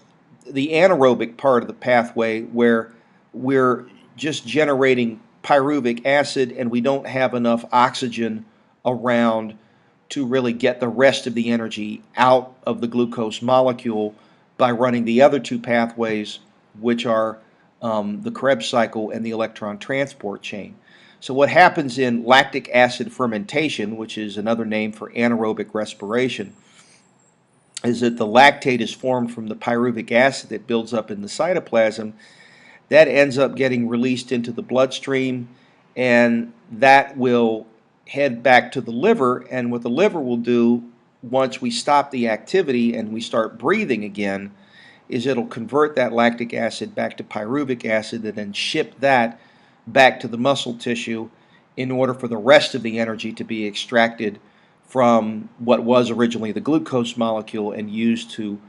the anaerobic part of the pathway where we're just generating pyruvic acid and we don't have enough oxygen around to really get the rest of the energy out of the glucose molecule by running the other 2 pathways, which are the Krebs cycle and the electron transport chain. So what happens in lactic acid fermentation, which is another name for anaerobic respiration, is that the lactate is formed from the pyruvic acid that builds up in the cytoplasm. That ends up getting released into the bloodstream, and that will head back to the liver, and what the liver will do once we stop the activity and we start breathing again is it'll convert that lactic acid back to pyruvic acid and then ship that back to the muscle tissue, in order for the rest of the energy to be extracted from what was originally the glucose molecule and used to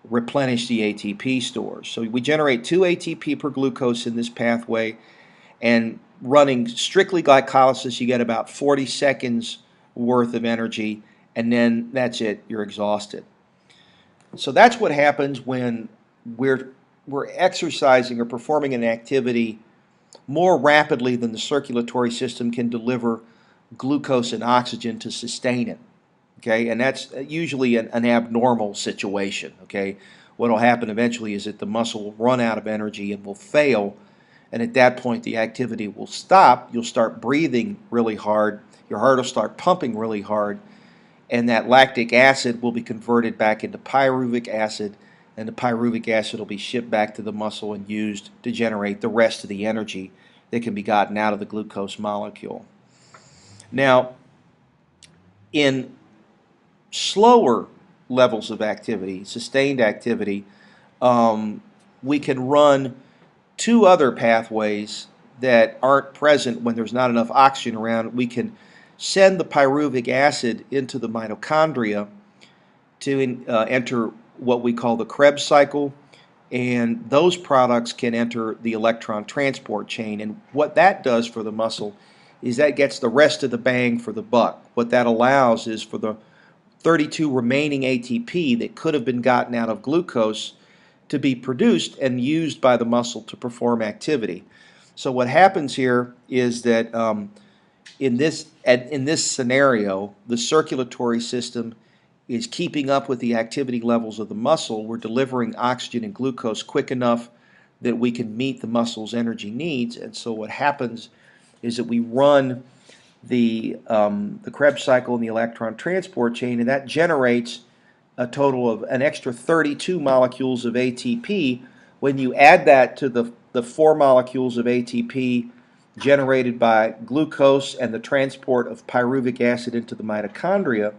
replenish the ATP stores. So we generate 2 ATP per glucose in this pathway, and running strictly glycolysis, you get about 40 seconds worth of energy, and then that's it, you're exhausted. So that's what happens when we're exercising or performing an activity more rapidly than the circulatory system can deliver glucose and oxygen to sustain it. Okay, and that's usually an abnormal situation. Okay, what will happen eventually is that the muscle will run out of energy and will fail, and at that point the activity will stop. You'll start breathing really hard, your heart will start pumping really hard, and that lactic acid will be converted back into pyruvic acid, and the pyruvic acid will be shipped back to the muscle and used to generate the rest of the energy that can be gotten out of the glucose molecule. Now, in slower levels of activity, sustained activity, we can run two other pathways that aren't present when there's not enough oxygen around. We can send the pyruvic acid into the mitochondria to enter what we call the Krebs cycle, and those products can enter the electron transport chain. And what that does for the muscle is that gets the rest of the bang for the buck. What that allows is for the 32 remaining ATP that could have been gotten out of glucose to be produced and used by the muscle to perform activity. So what happens here is that in this scenario, the circulatory system is keeping up with the activity levels of the muscle. We're delivering oxygen and glucose quick enough that we can meet the muscle's energy needs. And so what happens is that we run the Krebs cycle and the electron transport chain, and that generates a total of an extra 32 molecules of ATP. When you add that to the 4 molecules of ATP generated by glucose and the transport of pyruvic acid into the mitochondria,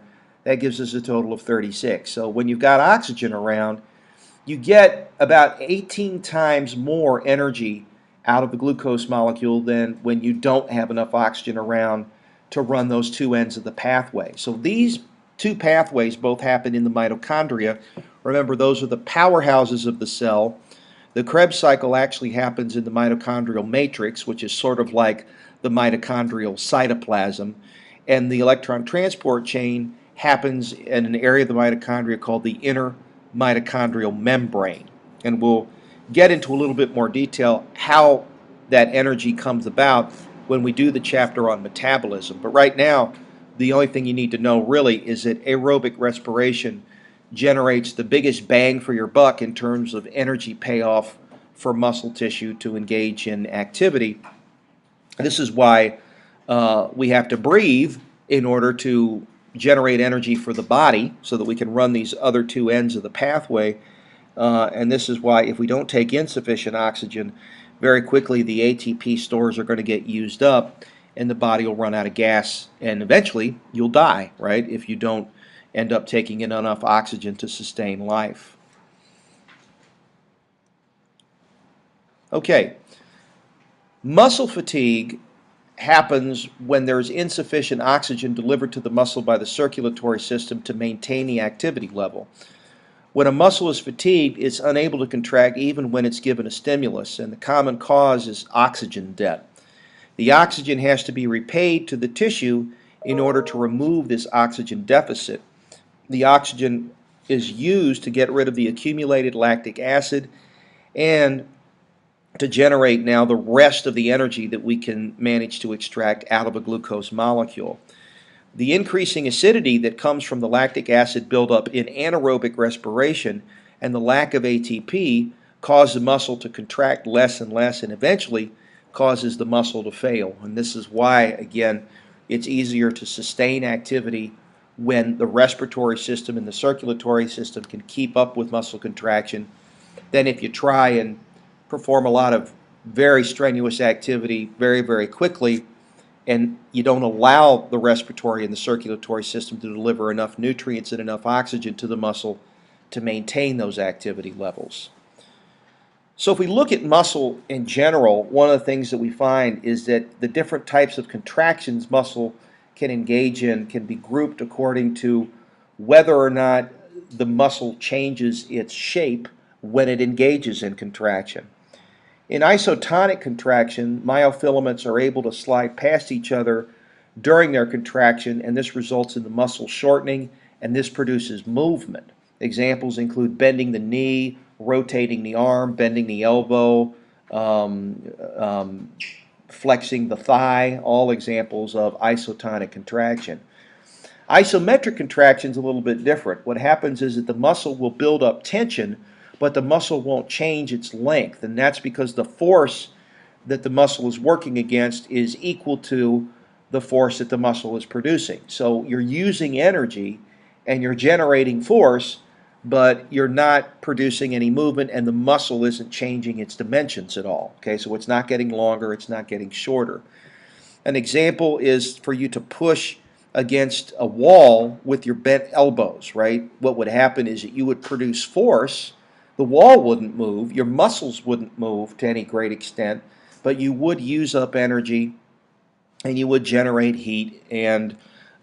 that gives us a total of 36. So when you've got oxygen around, you get about 18 times more energy out of the glucose molecule than when you don't have enough oxygen around to run those two ends of the pathway. So these two pathways both happen in the mitochondria. Remember, those are the powerhouses of the cell. The Krebs cycle actually happens in the mitochondrial matrix, which is sort of like the mitochondrial cytoplasm, and the electron transport chain happens in an area of the mitochondria called the inner mitochondrial membrane. And we'll get into a little bit more detail how that energy comes about when we do the chapter on metabolism. But right now, the only thing you need to know really is that aerobic respiration generates the biggest bang for your buck in terms of energy payoff for muscle tissue to engage in activity. This is why we have to breathe in order to generate energy for the body so that we can run these other two ends of the pathway. And this is why if we don't take in sufficient oxygen, very quickly the ATP stores are going to get used up and the body will run out of gas, and eventually you'll die, right, if you don't end up taking in enough oxygen to sustain life. Okay, muscle fatigue happens when there's insufficient oxygen delivered to the muscle by the circulatory system to maintain the activity level. When a muscle is fatigued, it's unable to contract even when it's given a stimulus, and the common cause is oxygen debt. The oxygen has to be repaid to the tissue in order to remove this oxygen deficit. The oxygen is used to get rid of the accumulated lactic acid and to generate now the rest of the energy that we can manage to extract out of a glucose molecule. The increasing acidity that comes from the lactic acid buildup in anaerobic respiration and the lack of ATP cause the muscle to contract less and less, and eventually causes the muscle to fail. And this is why, again, it's easier to sustain activity when the respiratory system and the circulatory system can keep up with muscle contraction than if you try and perform a lot of very strenuous activity very, very quickly and you don't allow the respiratory and the circulatory system to deliver enough nutrients and enough oxygen to the muscle to maintain those activity levels. So if we look at muscle in general, one of the things that we find is that the different types of contractions muscle can engage in can be grouped according to whether or not the muscle changes its shape when it engages in contraction. In isotonic contraction, myofilaments are able to slide past each other during their contraction, and this results in the muscle shortening, and this produces movement. Examples include bending the knee, rotating the arm, bending the elbow, um, um, flexing the thigh, all examples of isotonic contraction. Isometric contraction is a little bit different. What happens is that the muscle will build up tension, but the muscle won't change its length, and that's because the force that the muscle is working against is equal to the force that the muscle is producing. So you're using energy and you're generating force, but you're not producing any movement, and the muscle isn't changing its dimensions at all. Okay, so it's not getting longer, it's not getting shorter. An example is for you to push against a wall with your bent elbows, right? What would happen is that you would produce force. The wall wouldn't move, your muscles wouldn't move to any great extent, but you would use up energy and you would generate heat, and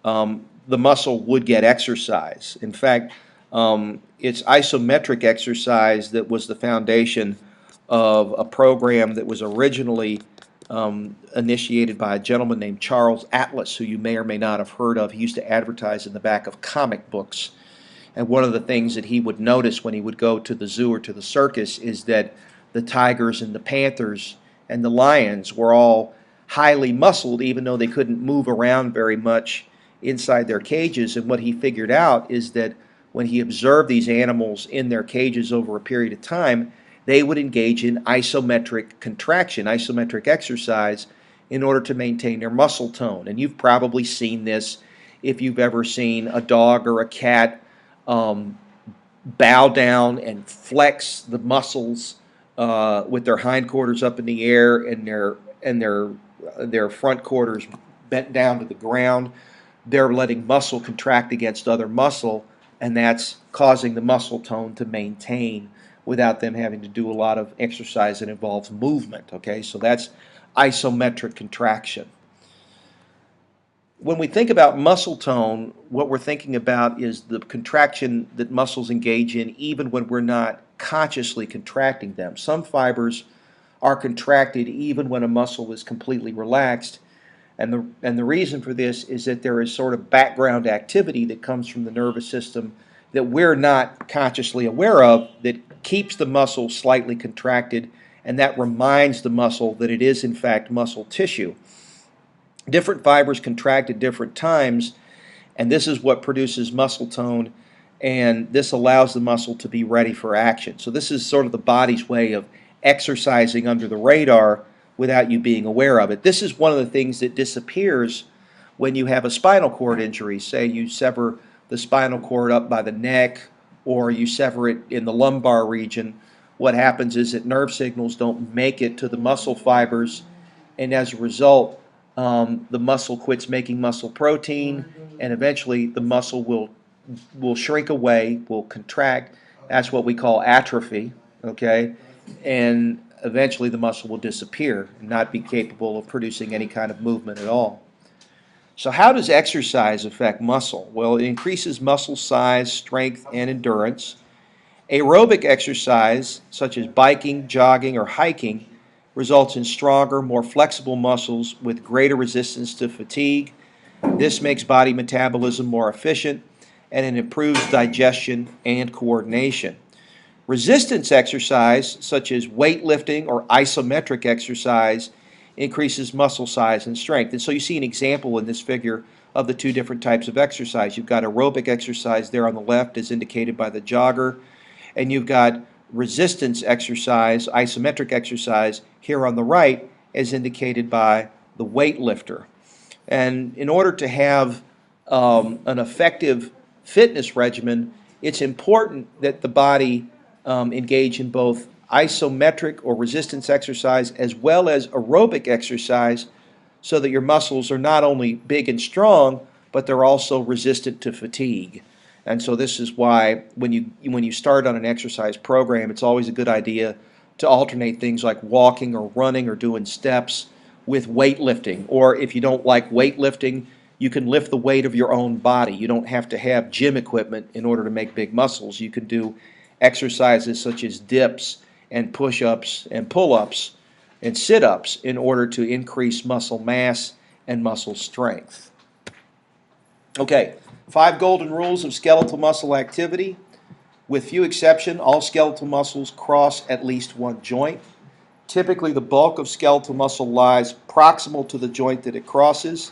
the muscle would get exercise. In fact, it's isometric exercise that was the foundation of a program that was originally initiated by a gentleman named Charles Atlas, who you may or may not have heard of. He used to advertise in the back of comic books. And one of the things that he would notice when he would go to the zoo or to the circus is that the tigers and the panthers and the lions were all highly muscled, even though they couldn't move around very much inside their cages. And what he figured out is that when he observed these animals in their cages over a period of time, they would engage in isometric contraction, isometric exercise, in order to maintain their muscle tone. And you've probably seen this if you've ever seen a dog or a cat bow down and flex the muscles with their hindquarters up in the air and their front quarters bent down to the ground. They're letting muscle contract against other muscle, and that's causing the muscle tone to maintain without them having to do a lot of exercise that involves movement. Okay, so that's isometric contraction. When we think about muscle tone, what we're thinking about is the contraction that muscles engage in even when we're not consciously contracting them. Some fibers are contracted even when a muscle is completely relaxed, and the reason for this is that there is sort of background activity that comes from the nervous system that we're not consciously aware of that keeps the muscle slightly contracted, and that reminds the muscle that it is in fact muscle tissue. Different fibers contract at different times, and this is what produces muscle tone, and this allows the muscle to be ready for action. So this is sort of the body's way of exercising under the radar without you being aware of it. This is one of the things that disappears when you have a spinal cord injury. Say you sever the spinal cord up by the neck, or you sever it in the lumbar region. What happens is that nerve signals don't make it to the muscle fibers, and as a result, the muscle quits making muscle protein, and eventually the muscle will shrink away, will contract. That's what we call atrophy, okay? And eventually the muscle will disappear and not be capable of producing any kind of movement at all. So how does exercise affect muscle? Well, it increases muscle size, strength, and endurance. Aerobic exercise, such as biking, jogging, or hiking, results in stronger, more flexible muscles with greater resistance to fatigue. This makes body metabolism more efficient, and it improves digestion and coordination. Resistance exercise, such as weightlifting or isometric exercise, increases muscle size and strength. And so you see an example in this figure of the two different types of exercise. You've got aerobic exercise there on the left, as indicated by the jogger, and you've got resistance exercise, isometric exercise, here on the right, as indicated by the weightlifter. And in order to have an effective fitness regimen, it's important that the body engage in both isometric or resistance exercise as well as aerobic exercise, so that your muscles are not only big and strong, but they're also resistant to fatigue. And so this is why when you start on an exercise program, it's always a good idea to alternate things like walking or running or doing steps with weightlifting. Or if you don't like weightlifting, you can lift the weight of your own body. You don't have to have gym equipment in order to make big muscles. You can do exercises such as dips and push-ups and pull-ups and sit-ups in order to increase muscle mass and muscle strength. Okay, 5 golden rules of skeletal muscle activity. With few exceptions, all skeletal muscles cross at least one joint. Typically, the bulk of skeletal muscle lies proximal to the joint that it crosses,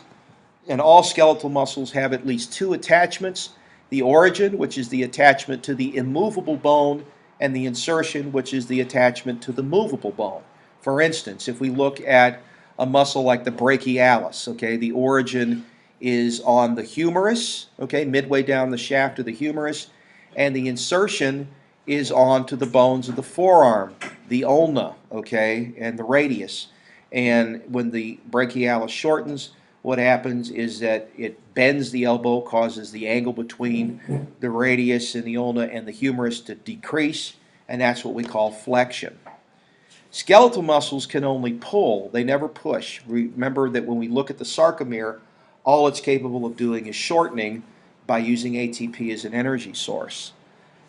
and all skeletal muscles have at least 2 attachments: the origin, which is the attachment to the immovable bone, and the insertion, which is the attachment to the movable bone. For instance, if we look at a muscle like the brachialis, okay, the origin is on the humerus, okay, midway down the shaft of the humerus, and the insertion is onto the bones of the forearm, the ulna, okay, and the radius. And when the brachialis shortens, what happens is that it bends the elbow, causes the angle between the radius and the ulna and the humerus to decrease, and that's what we call flexion. Skeletal muscles can only pull, they never push. Remember that when we look at the sarcomere, all it's capable of doing is shortening by using ATP as an energy source.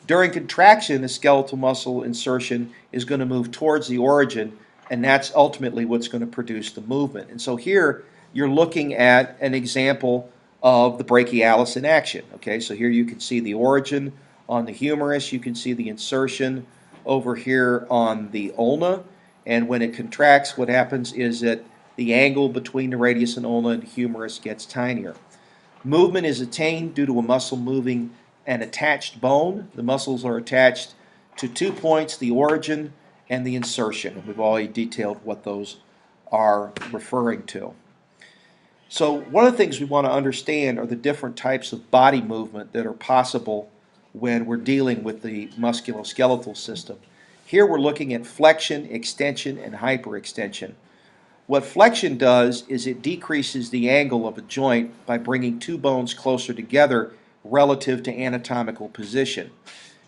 During contraction, the skeletal muscle insertion is going to move towards the origin, and that's ultimately what's going to produce the movement. And so here you're looking at an example of the brachialis in action. Okay, so here you can see the origin on the humerus, you can see the insertion over here on the ulna, and when it contracts, what happens is that the angle between the radius and ulna and the humerus gets tinier. Movement is attained due to a muscle moving an attached bone. The muscles are attached to 2 points, the origin and the insertion. We've already detailed what those are referring to. So one of the things we want to understand are the different types of body movement that are possible when we're dealing with the musculoskeletal system. Here we're looking at flexion, extension, and hyperextension. What flexion does is it decreases the angle of a joint by bringing 2 bones closer together relative to anatomical position.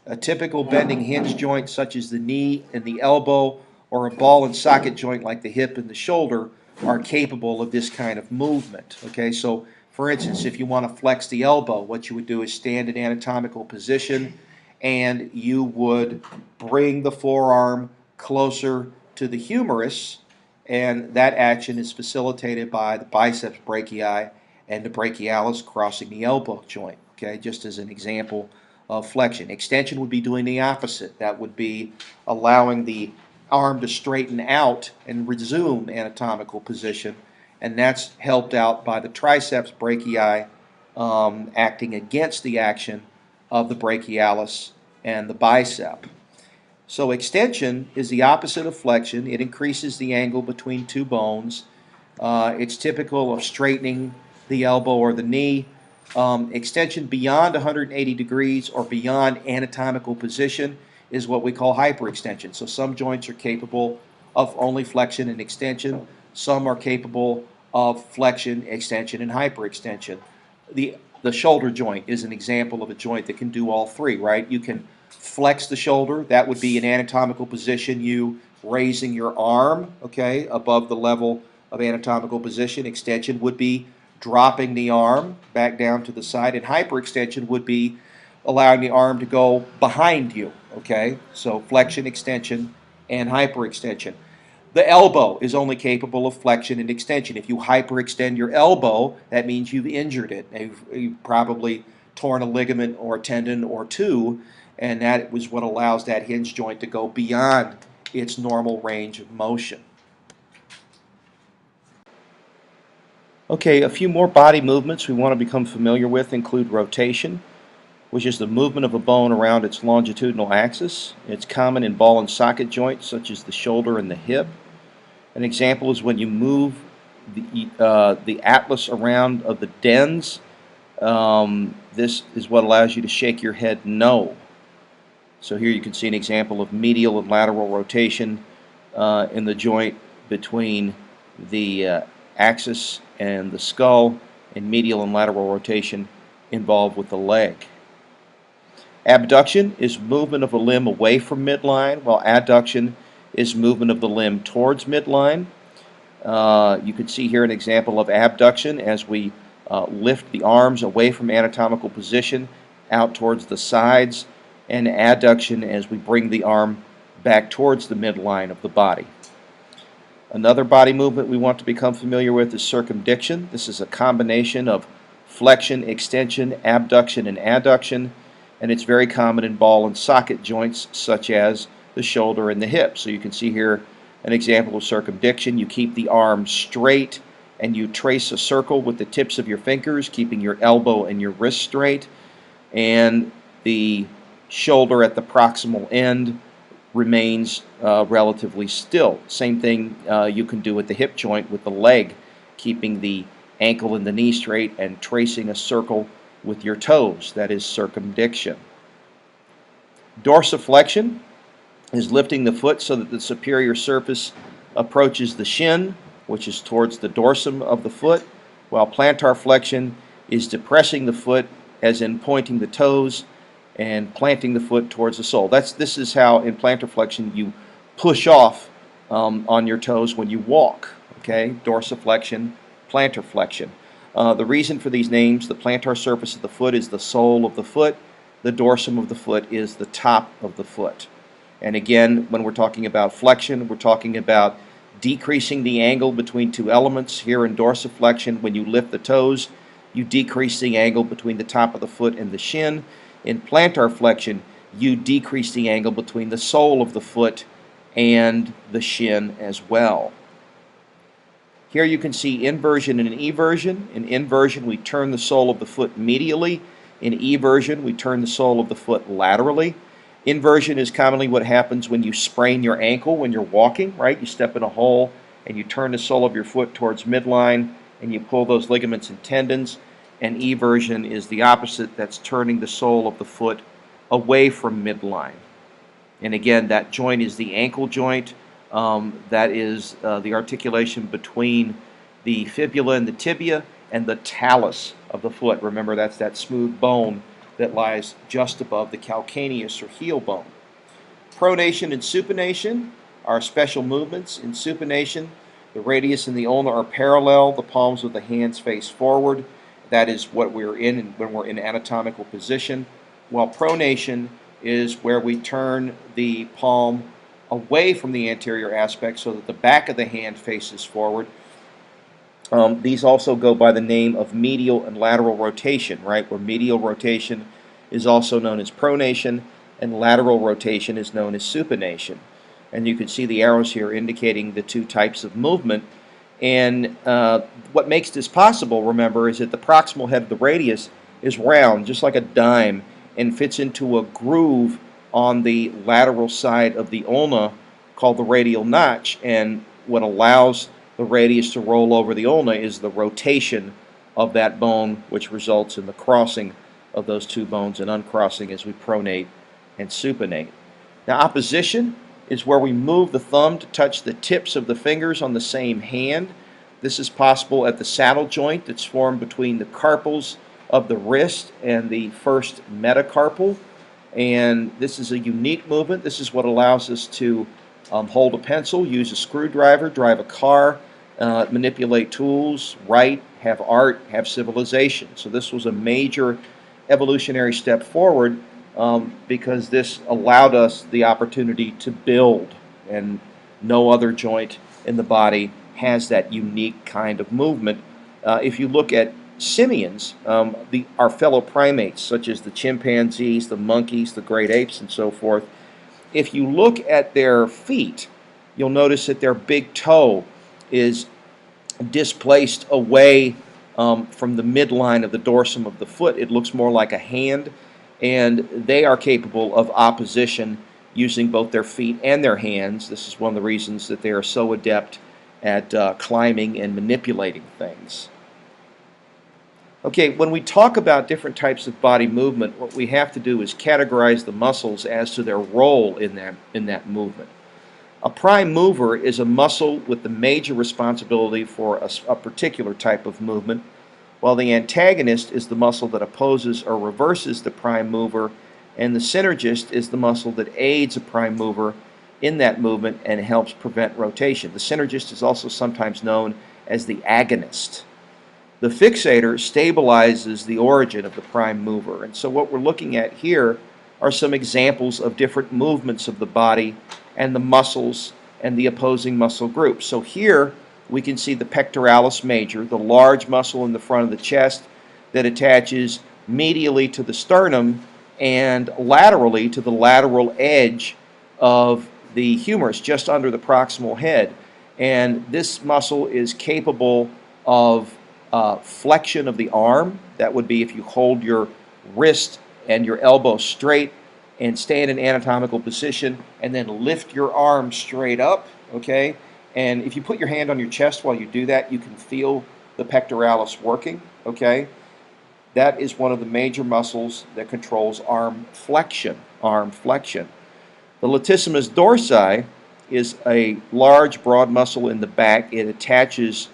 A typical bending hinge joint such as the knee and the elbow, or a ball and socket joint like the hip and the shoulder, are capable of this kind of movement. Okay, so for instance, if you want to flex the elbow, what you would do is stand in anatomical position and you would bring the forearm closer to the humerus, and that action is facilitated by the biceps brachii and the brachialis crossing the elbow joint. Okay, just as an example of flexion. Extension would be doing the opposite. That would be allowing the arm to straighten out and resume anatomical position, and that's helped out by the triceps brachii acting against the action of the brachialis and the bicep. So extension is the opposite of flexion. It increases the angle between 2 bones. It's typical of straightening the elbow or the knee. Extension beyond 180 degrees or beyond anatomical position is what we call hyperextension. So some joints are capable of only flexion and extension. Some are capable of flexion, extension, and hyperextension. The shoulder joint is an example of a joint that can do all 3, right? You can flex the shoulder. That would be an anatomical position, you raising your arm, okay, above the level of anatomical position. Extension would be dropping the arm back down to the side, and hyperextension would be allowing the arm to go behind you, okay? So flexion, extension, and hyperextension. The elbow is only capable of flexion and extension. If you hyperextend your elbow, that means you've injured it. You've probably torn a ligament or a tendon or 2, and that was what allows that hinge joint to go beyond its normal range of motion. Okay, a few more body movements we want to become familiar with include rotation, which is the movement of a bone around its longitudinal axis. It's common in ball and socket joints such as the shoulder and the hip. An example is when you move the atlas around of the dens. This is what allows you to shake your head no. So here you can see an example of medial and lateral rotation in the joint between the axis and the skull, and medial and lateral rotation involved with the leg. Abduction is movement of a limb away from midline, while adduction is movement of the limb towards midline. You can see here an example of abduction as we lift the arms away from anatomical position out towards the sides, and adduction as we bring the arm back towards the midline of the body. Another body movement we want to become familiar with is circumdiction. This is a combination of flexion, extension, abduction, and adduction, and it's very common in ball and socket joints such as the shoulder and the hip. So you can see here an example of circumdiction. You keep the arm straight and you trace a circle with the tips of your fingers, keeping your elbow and your wrist straight, and the shoulder at the proximal end remains relatively still. Same thing you can do with the hip joint with the leg, keeping the ankle and the knee straight and tracing a circle with your toes. That is circumdiction. Dorsiflexion is lifting the foot so that the superior surface approaches the shin, which is towards the dorsum of the foot, while plantar flexion is depressing the foot, as in pointing the toes and planting the foot towards the sole. This is how in plantar flexion you push off on your toes when you walk. Okay, dorsiflexion, plantar flexion. The reason for these names: the plantar surface of the foot is the sole of the foot, the dorsum of the foot is the top of the foot. And again, when we're talking about flexion, we're talking about decreasing the angle between two elements. Here in dorsiflexion, when you lift the toes, you decrease the angle between the top of the foot and the shin. In plantar flexion, you decrease the angle between the sole of the foot and the shin as well. Here you can see inversion and eversion. In inversion, we turn the sole of the foot medially. In eversion, we turn the sole of the foot laterally. Inversion is commonly what happens when you sprain your ankle when you're walking, right? You step in a hole and you turn the sole of your foot towards midline and you pull those ligaments and tendons. And eversion is the opposite. That's turning the sole of the foot away from midline. And again, that joint is the ankle joint. That is the articulation between the fibula and the tibia and the talus of the foot. Remember, that's that smooth bone that lies just above the calcaneus or heel bone. Pronation and supination are special movements. In supination, the radius and the ulna are parallel. The palms of the hands face forward. That is what we're in when we're in anatomical position. While pronation is where we turn the palm away from the anterior aspect so that the back of the hand faces forward. These also go by the name of medial and lateral rotation, right? Where medial rotation is also known as pronation and lateral rotation is known as supination. And you can see the arrows here indicating the two types of movement. And what makes this possible, remember, is that the proximal head of the radius is round, just like a dime, and fits into a groove on the lateral side of the ulna called the radial notch. And what allows the radius to roll over the ulna is the rotation of that bone, which results in the crossing of those two bones and uncrossing as we pronate and supinate. Now, opposition is where we move the thumb to touch the tips of the fingers on the same hand. This is possible at the saddle joint that's formed between the carpals of the wrist and the first metacarpal. And this is a unique movement. This is what allows us to hold a pencil, use a screwdriver, drive a car, manipulate tools, write, have art, have civilization. So this was a major evolutionary step forward because this allowed us the opportunity to build, and no other joint in the body has that unique kind of movement. If you look at simians, our fellow primates, such as the chimpanzees, the monkeys, the great apes, and so forth, if you look at their feet, you'll notice that their big toe is displaced away from the midline of the dorsum of the foot. It looks more like a hand, and they are capable of opposition using both their feet and their hands. This is one of the reasons that they are so adept at climbing and manipulating things. Okay, when we talk about different types of body movement, what we have to do is categorize the muscles as to their role in that movement. A prime mover is a muscle with the major responsibility for a particular type of movement, while the antagonist is the muscle that opposes or reverses the prime mover, and the synergist is the muscle that aids a prime mover in that movement and helps prevent rotation. The synergist is also sometimes known as the agonist. The fixator stabilizes the origin of the prime mover. And so what we're looking at here are some examples of different movements of the body and the muscles and the opposing muscle groups. So here we can see the pectoralis major, the large muscle in the front of the chest that attaches medially to the sternum and laterally to the lateral edge of the humerus, just under the proximal head. And this muscle is capable of flexion of the arm. That would be if you hold your wrist and your elbow straight and stay in an anatomical position and then lift your arm straight up, okay? And if you put your hand on your chest while you do that, you can feel the pectoralis working, okay? That is one of the major muscles that controls arm flexion, The latissimus dorsi is a large, broad muscle in the back. It attaches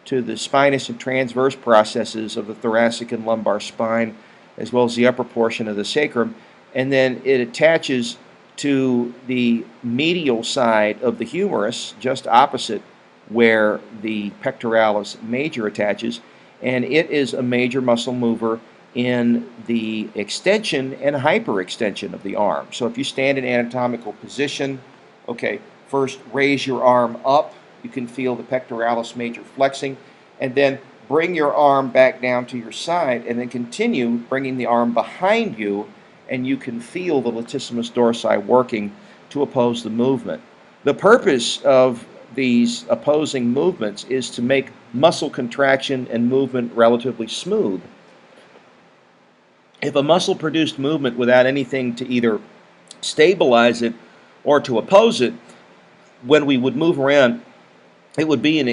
to the spinous and transverse processes of the thoracic and lumbar spine, as well as the upper portion of the sacrum. And then it attaches to the medial side of the humerus, just opposite where the pectoralis major attaches. And it is a major muscle mover in the extension and hyperextension of the arm. So if you stand in anatomical position, okay, first raise your arm up. You can feel the pectoralis major flexing, and then bring your arm back down to your side, and then continue bringing the arm behind you, and you can feel the latissimus dorsi working to oppose the movement. The purpose of these opposing movements is to make muscle contraction and movement relatively smooth. If a muscle produced movement without anything to either stabilize it or to oppose it, when we would move around, it would be in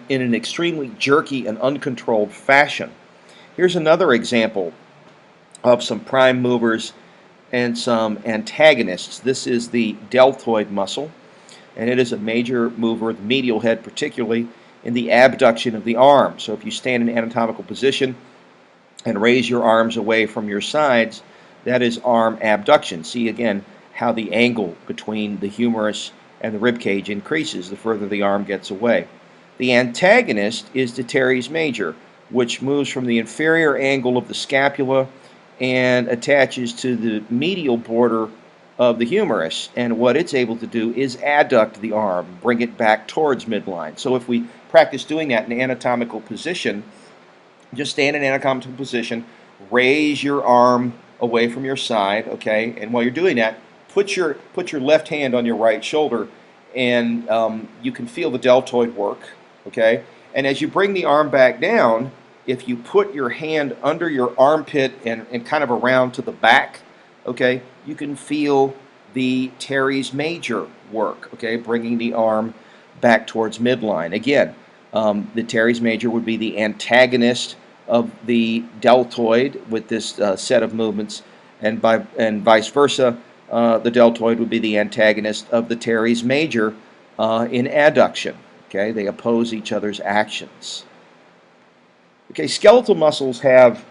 an extremely jerky and uncontrolled fashion. Here's another example of some prime movers and some antagonists. This is the deltoid muscle, and it is a major mover, the medial head particularly, in the abduction of the arm. So if you stand in anatomical position and raise your arms away from your sides, that is arm abduction. See again how the angle between the humerus and the rib cage increases the further the arm gets away. The antagonist is the teres major, which moves from the inferior angle of the scapula and attaches to the medial border of the humerus. And what it's able to do is adduct the arm, bring it back towards midline. So if we practice doing that in anatomical position, just stand in anatomical position, raise your arm away from your side, okay? And while you're doing that, put your left hand on your right shoulder, and you can feel the deltoid work, okay? And as you bring the arm back down, if you put your hand under your armpit and kind of around to the back, okay, you can feel the teres major work, okay, bringing the arm back towards midline. Again, the teres major would be the antagonist of the deltoid with this set of movements, and vice versa. The deltoid would be the antagonist of the teres major in adduction. Okay, they oppose each other's actions. Okay, skeletal muscles have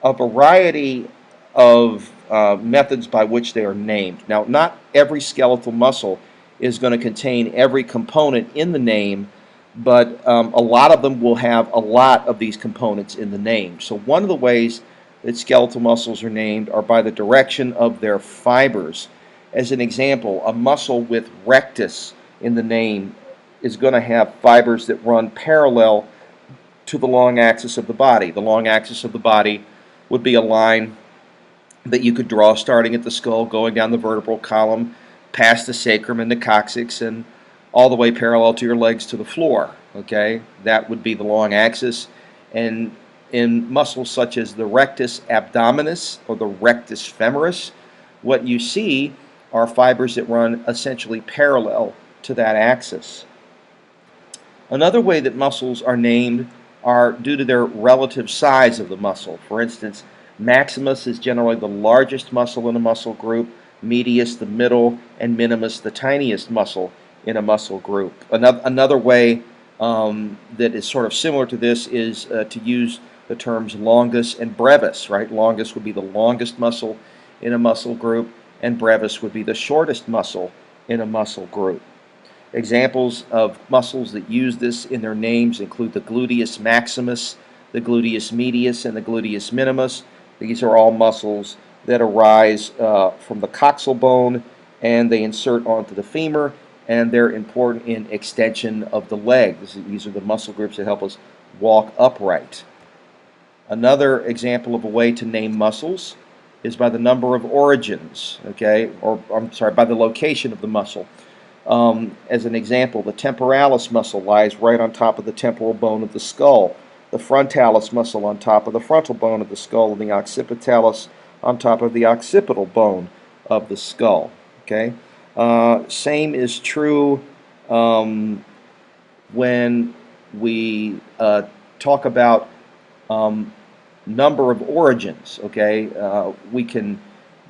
a variety of methods by which they are named. Now, not every skeletal muscle is going to contain every component in the name, but a lot of them will have a lot of these components in the name. So one of the ways that skeletal muscles are named are by the direction of their fibers. As an example, a muscle with rectus in the name is going to have fibers that run parallel to the long axis of the body. The long axis of the body would be a line that you could draw starting at the skull, going down the vertebral column, past the sacrum and the coccyx, and all the way parallel to your legs to the floor. Okay, that would be the long axis. And in muscles such as the rectus abdominis or the rectus femoris, what you see are fibers that run essentially parallel to that axis. Another way that muscles are named are due to their relative size of the muscle. For instance, maximus is generally the largest muscle in a muscle group, medius the middle, and minimus the tiniest muscle in a muscle group. Another way that is sort of similar to this is to use the terms longus and brevis, right? Longus would be the longest muscle in a muscle group, and brevis would be the shortest muscle in a muscle group. Examples of muscles that use this in their names include the gluteus maximus, the gluteus medius, and the gluteus minimus. These are all muscles that arise from the coxal bone, and they insert onto the femur, and they're important in extension of the leg. These are the muscle groups that help us walk upright. Another example of a way to name muscles is by the number of origins, okay, or I'm sorry, by the location of the muscle. As an example, the temporalis muscle lies right on top of the temporal bone of the skull, the frontalis muscle on top of the frontal bone of the skull, and the occipitalis on top of the occipital bone of the skull. Okay, same is true when we talk about number of origins. Okay, we can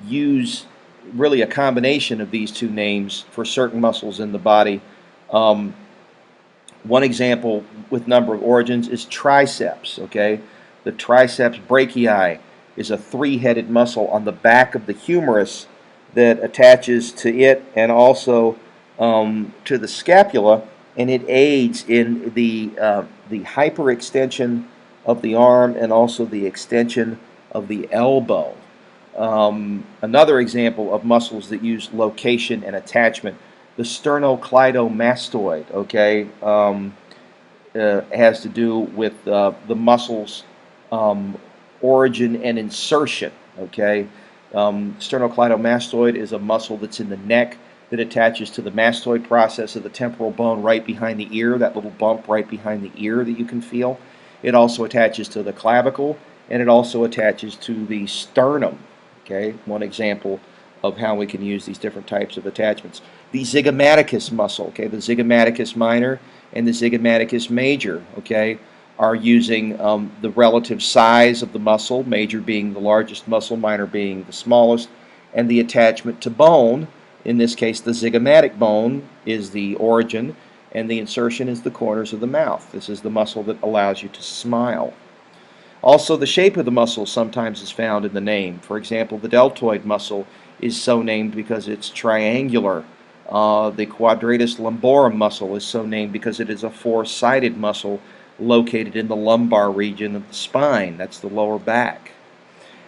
use really a combination of these two names for certain muscles in the body. One example with number of origins is triceps. Okay, the triceps brachii is a three-headed muscle on the back of the humerus that attaches to it and also to the scapula, and it aids in the hyperextension of the arm and also the extension of the elbow. Another example of muscles that use location and attachment, the sternocleidomastoid, okay, has to do with the muscles origin and insertion, okay. Sternocleidomastoid is a muscle that's in the neck that attaches to the mastoid process of the temporal bone right behind the ear, that little bump right behind the ear that you can feel. It also attaches to the clavicle, and it also attaches to the sternum. Okay, one example of how we can use these different types of attachments. The zygomaticus muscle, okay, the zygomaticus minor and the zygomaticus major, okay, are using the relative size of the muscle, major being the largest muscle, minor being the smallest, and the attachment to bone. In this case, the zygomatic bone is the origin, and the insertion is the corners of the mouth. This is the muscle that allows you to smile. Also, the shape of the muscle sometimes is found in the name. For example, the deltoid muscle is so named because it's triangular. The quadratus lumborum muscle is so named because it is a four-sided muscle located in the lumbar region of the spine. That's the lower back.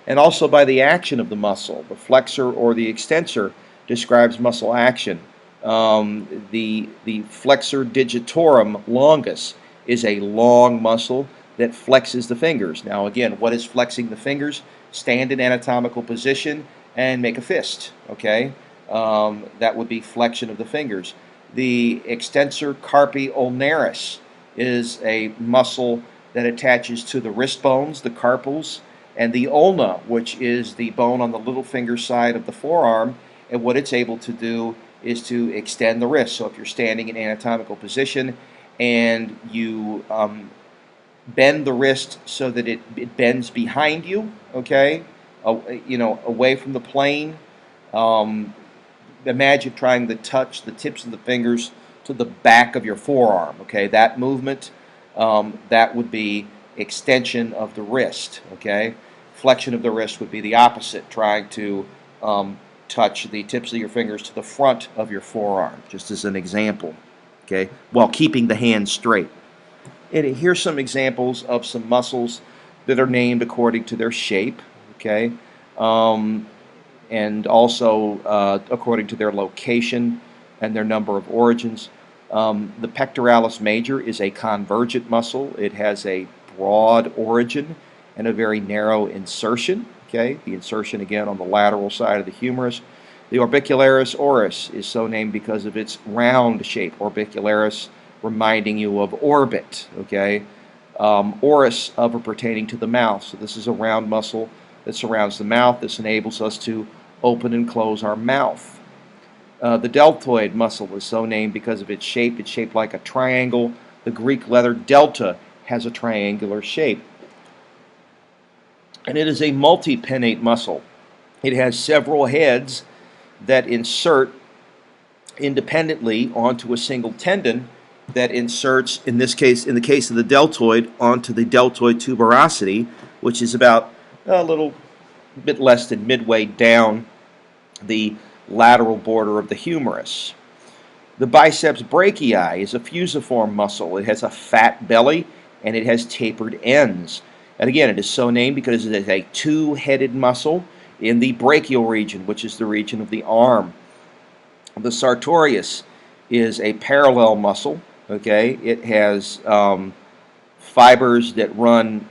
And also by the action of the muscle. The flexor or the extensor describes muscle action. The flexor digitorum longus is a long muscle that flexes the fingers. Now again, what is flexing the fingers? Stand in anatomical position and make a fist, okay? That would be flexion of the fingers. The extensor carpi ulnaris is a muscle that attaches to the wrist bones, the carpals, and the ulna, which is the bone on the little finger side of the forearm, and what it's able to do is to extend the wrist. So if you're standing in anatomical position and you bend the wrist so that it bends behind you, okay, away from the plane. Imagine trying to touch the tips of the fingers to the back of your forearm, okay. That movement, that would be extension of the wrist, okay. Flexion of the wrist would be the opposite, trying to touch the tips of your fingers to the front of your forearm, just as an example, okay, while keeping the hand straight. And here's some examples of some muscles that are named according to their shape, okay, and also according to their location and their number of origins. The pectoralis major is a convergent muscle. It has a broad origin and a very narrow insertion, okay, the insertion again on the lateral side of the humerus. The orbicularis oris is so named because of its round shape, orbicularis reminding you of orbit, okay? Oris of or pertaining to the mouth. So this is a round muscle that surrounds the mouth. This enables us to open and close our mouth. The deltoid muscle is so named because of its shape. It's shaped like a triangle. The Greek letter delta has a triangular shape. And it is a multipennate muscle. It has several heads that insert independently onto a single tendon that inserts, in this case, in the case of the deltoid, onto the deltoid tuberosity, which is about a little bit less than midway down the lateral border of the humerus. The biceps brachii is a fusiform muscle. It has a fat belly and it has tapered ends. And again, it is so named because it is a two-headed muscle in the brachial region, which is the region of the arm. The sartorius is a parallel muscle. Okay, it has fibers that run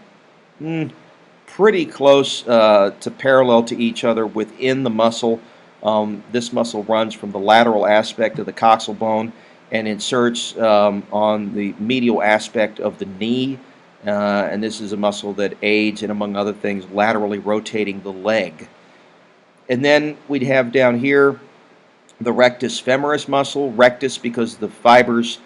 pretty close to parallel to each other within the muscle. This muscle runs from the lateral aspect of the coxal bone and inserts on the medial aspect of the knee. And this is a muscle that aids in, among other things, laterally rotating the leg. And then we'd have down here the rectus femoris muscle. Rectus because the fibers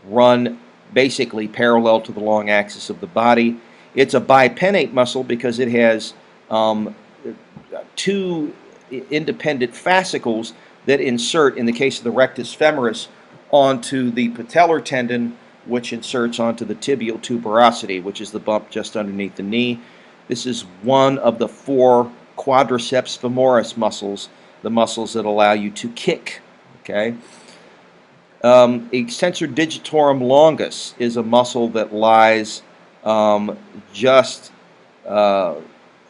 run basically parallel to the long axis of the body. It's a bipennate muscle because it has two independent fascicles that insert, in the case of the rectus femoris, onto the patellar tendon, which inserts onto the tibial tuberosity, which is the bump just underneath the knee. This is one of the four quadriceps femoris muscles, the muscles that allow you to kick. Okay. Extensor digitorum longus is a muscle that lies just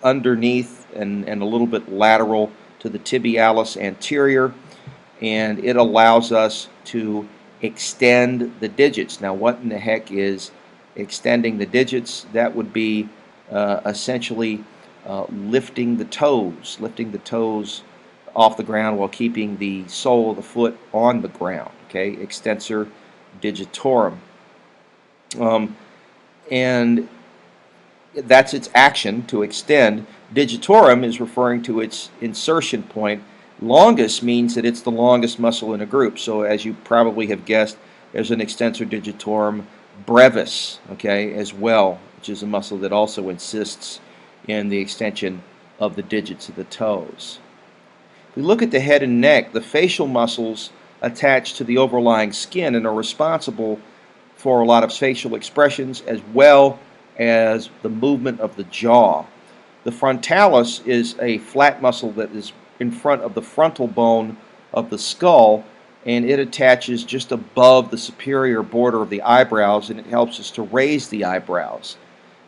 underneath and a little bit lateral to the tibialis anterior, and it allows us to extend the digits. Now, what in the heck is extending the digits? That would be essentially lifting the toes off the ground while keeping the sole of the foot on the ground. Okay, extensor digitorum. And that's its action, to extend. Digitorum is referring to its insertion point. Longus means that it's the longest muscle in a group. So as you probably have guessed, there's an extensor digitorum brevis, okay, as well, which is a muscle that also insists in the extension of the digits of the toes. If we look at the head and neck, the facial muscles attach to the overlying skin and are responsible for a lot of facial expressions as well as the movement of the jaw. The frontalis is a flat muscle that is in front of the frontal bone of the skull, and it attaches just above the superior border of the eyebrows, and it helps us to raise the eyebrows.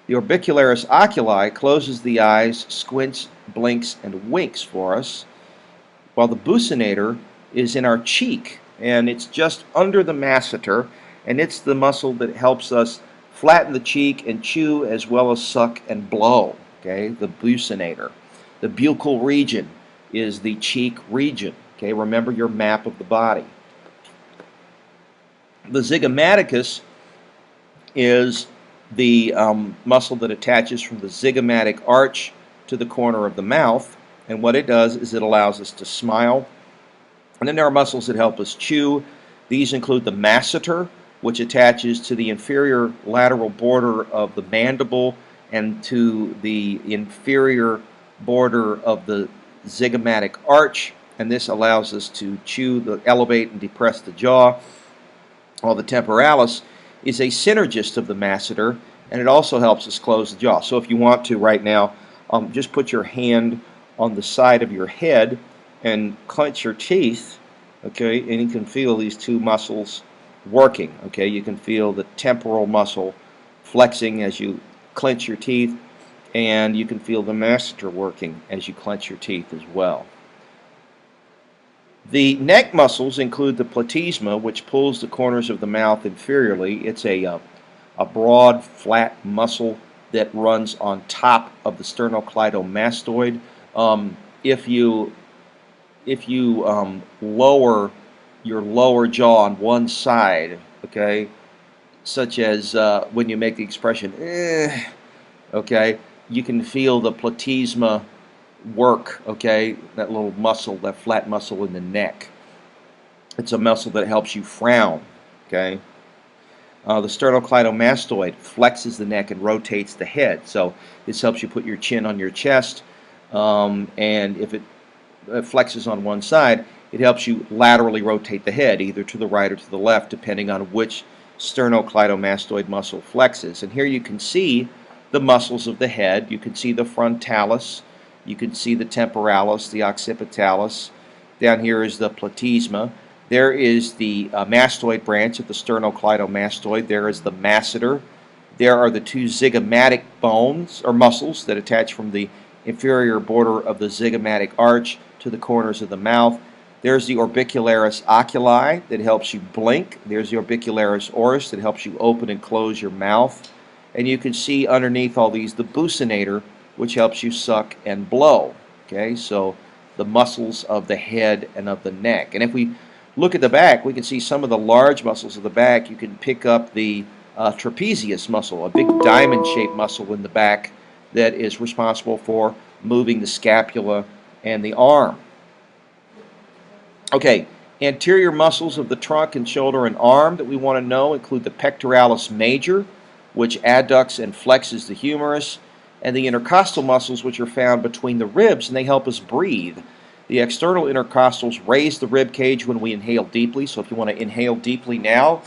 The orbicularis oculi closes the eyes, squints, blinks, and winks for us, while the buccinator is in our cheek, and it's just under the masseter, and it's the muscle that helps us flatten the cheek and chew as well as suck and blow. Okay, the buccinator. The buccal region is the cheek region. Okay, remember your map of the body. The zygomaticus is the muscle that attaches from the zygomatic arch to the corner of the mouth, and what it does is it allows us to smile. And then there are muscles that help us chew. These include the masseter, which attaches to the inferior lateral border of the mandible and to the inferior border of the zygomatic arch, and this allows us to chew, elevate, and depress the jaw. While the temporalis is a synergist of the masseter, and it also helps us close the jaw. So if you want to right now, just put your hand on the side of your head and clench your teeth, okay, and you can feel these two muscles working, okay. You can feel the temporal muscle flexing as you clench your teeth, and you can feel the masseter working as you clench your teeth as well. The neck muscles include the platysma, which pulls the corners of the mouth inferiorly. It's a broad, flat muscle that runs on top of the sternocleidomastoid. If you lower your lower jaw on one side, okay, such as when you make the expression, okay, you can feel the platysma work, okay, that little muscle, that flat muscle in the neck. It's a muscle that helps you frown, okay. The sternocleidomastoid flexes the neck and rotates the head, so this helps you put your chin on your chest, and if it flexes on one side, it helps you laterally rotate the head, either to the right or to the left, depending on which sternocleidomastoid muscle flexes. And here you can see the muscles of the head. You can see the frontalis, you can see the temporalis, the occipitalis. Down here is the platysma. There is the mastoid branch of the sternocleidomastoid. There is the masseter. There are the two zygomatic bones or muscles that attach from the inferior border of the zygomatic arch to the corners of the mouth. There's the orbicularis oculi that helps you blink. There's the orbicularis oris that helps you open and close your mouth. And you can see underneath all these the buccinator, which helps you suck and blow. Okay, so the muscles of the head and of the neck. And if we look at the back, we can see some of the large muscles of the back. You can pick up the trapezius muscle, a big diamond-shaped muscle in the back that is responsible for moving the scapula and the arm. Okay, anterior muscles of the trunk and shoulder and arm that we want to know include the pectoralis major, which adducts and flexes the humerus, and the intercostal muscles, which are found between the ribs, and they help us breathe. The external intercostals raise the rib cage when we inhale deeply. So if you want to inhale deeply now,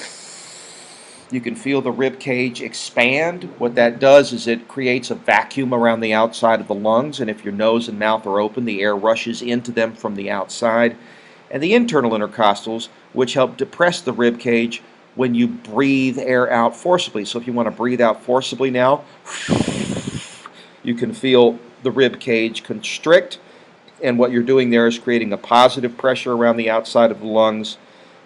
you can feel the rib cage expand. What that does is it creates a vacuum around the outside of the lungs, and if your nose and mouth are open, the air rushes into them from the outside. And the internal intercostals, which help depress the rib cage when you breathe air out forcibly. So if you want to breathe out forcibly now, you can feel the rib cage constrict, and what you're doing there is creating a positive pressure around the outside of the lungs,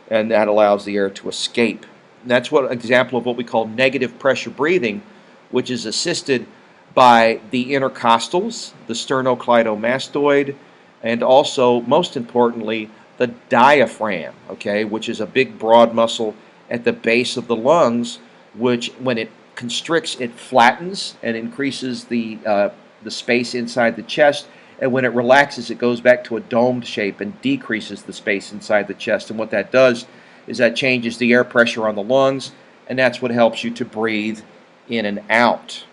and that allows the air to escape. And that's what example of what we call negative pressure breathing, which is assisted by the intercostals, the sternocleidomastoid, and also, most importantly, the diaphragm, okay, which is a big broad muscle at the base of the lungs, which when it constricts, it flattens and increases the space inside the chest, and when it relaxes, it goes back to a domed shape and decreases the space inside the chest. And what that does is that changes the air pressure on the lungs, and that's what helps you to breathe in and out.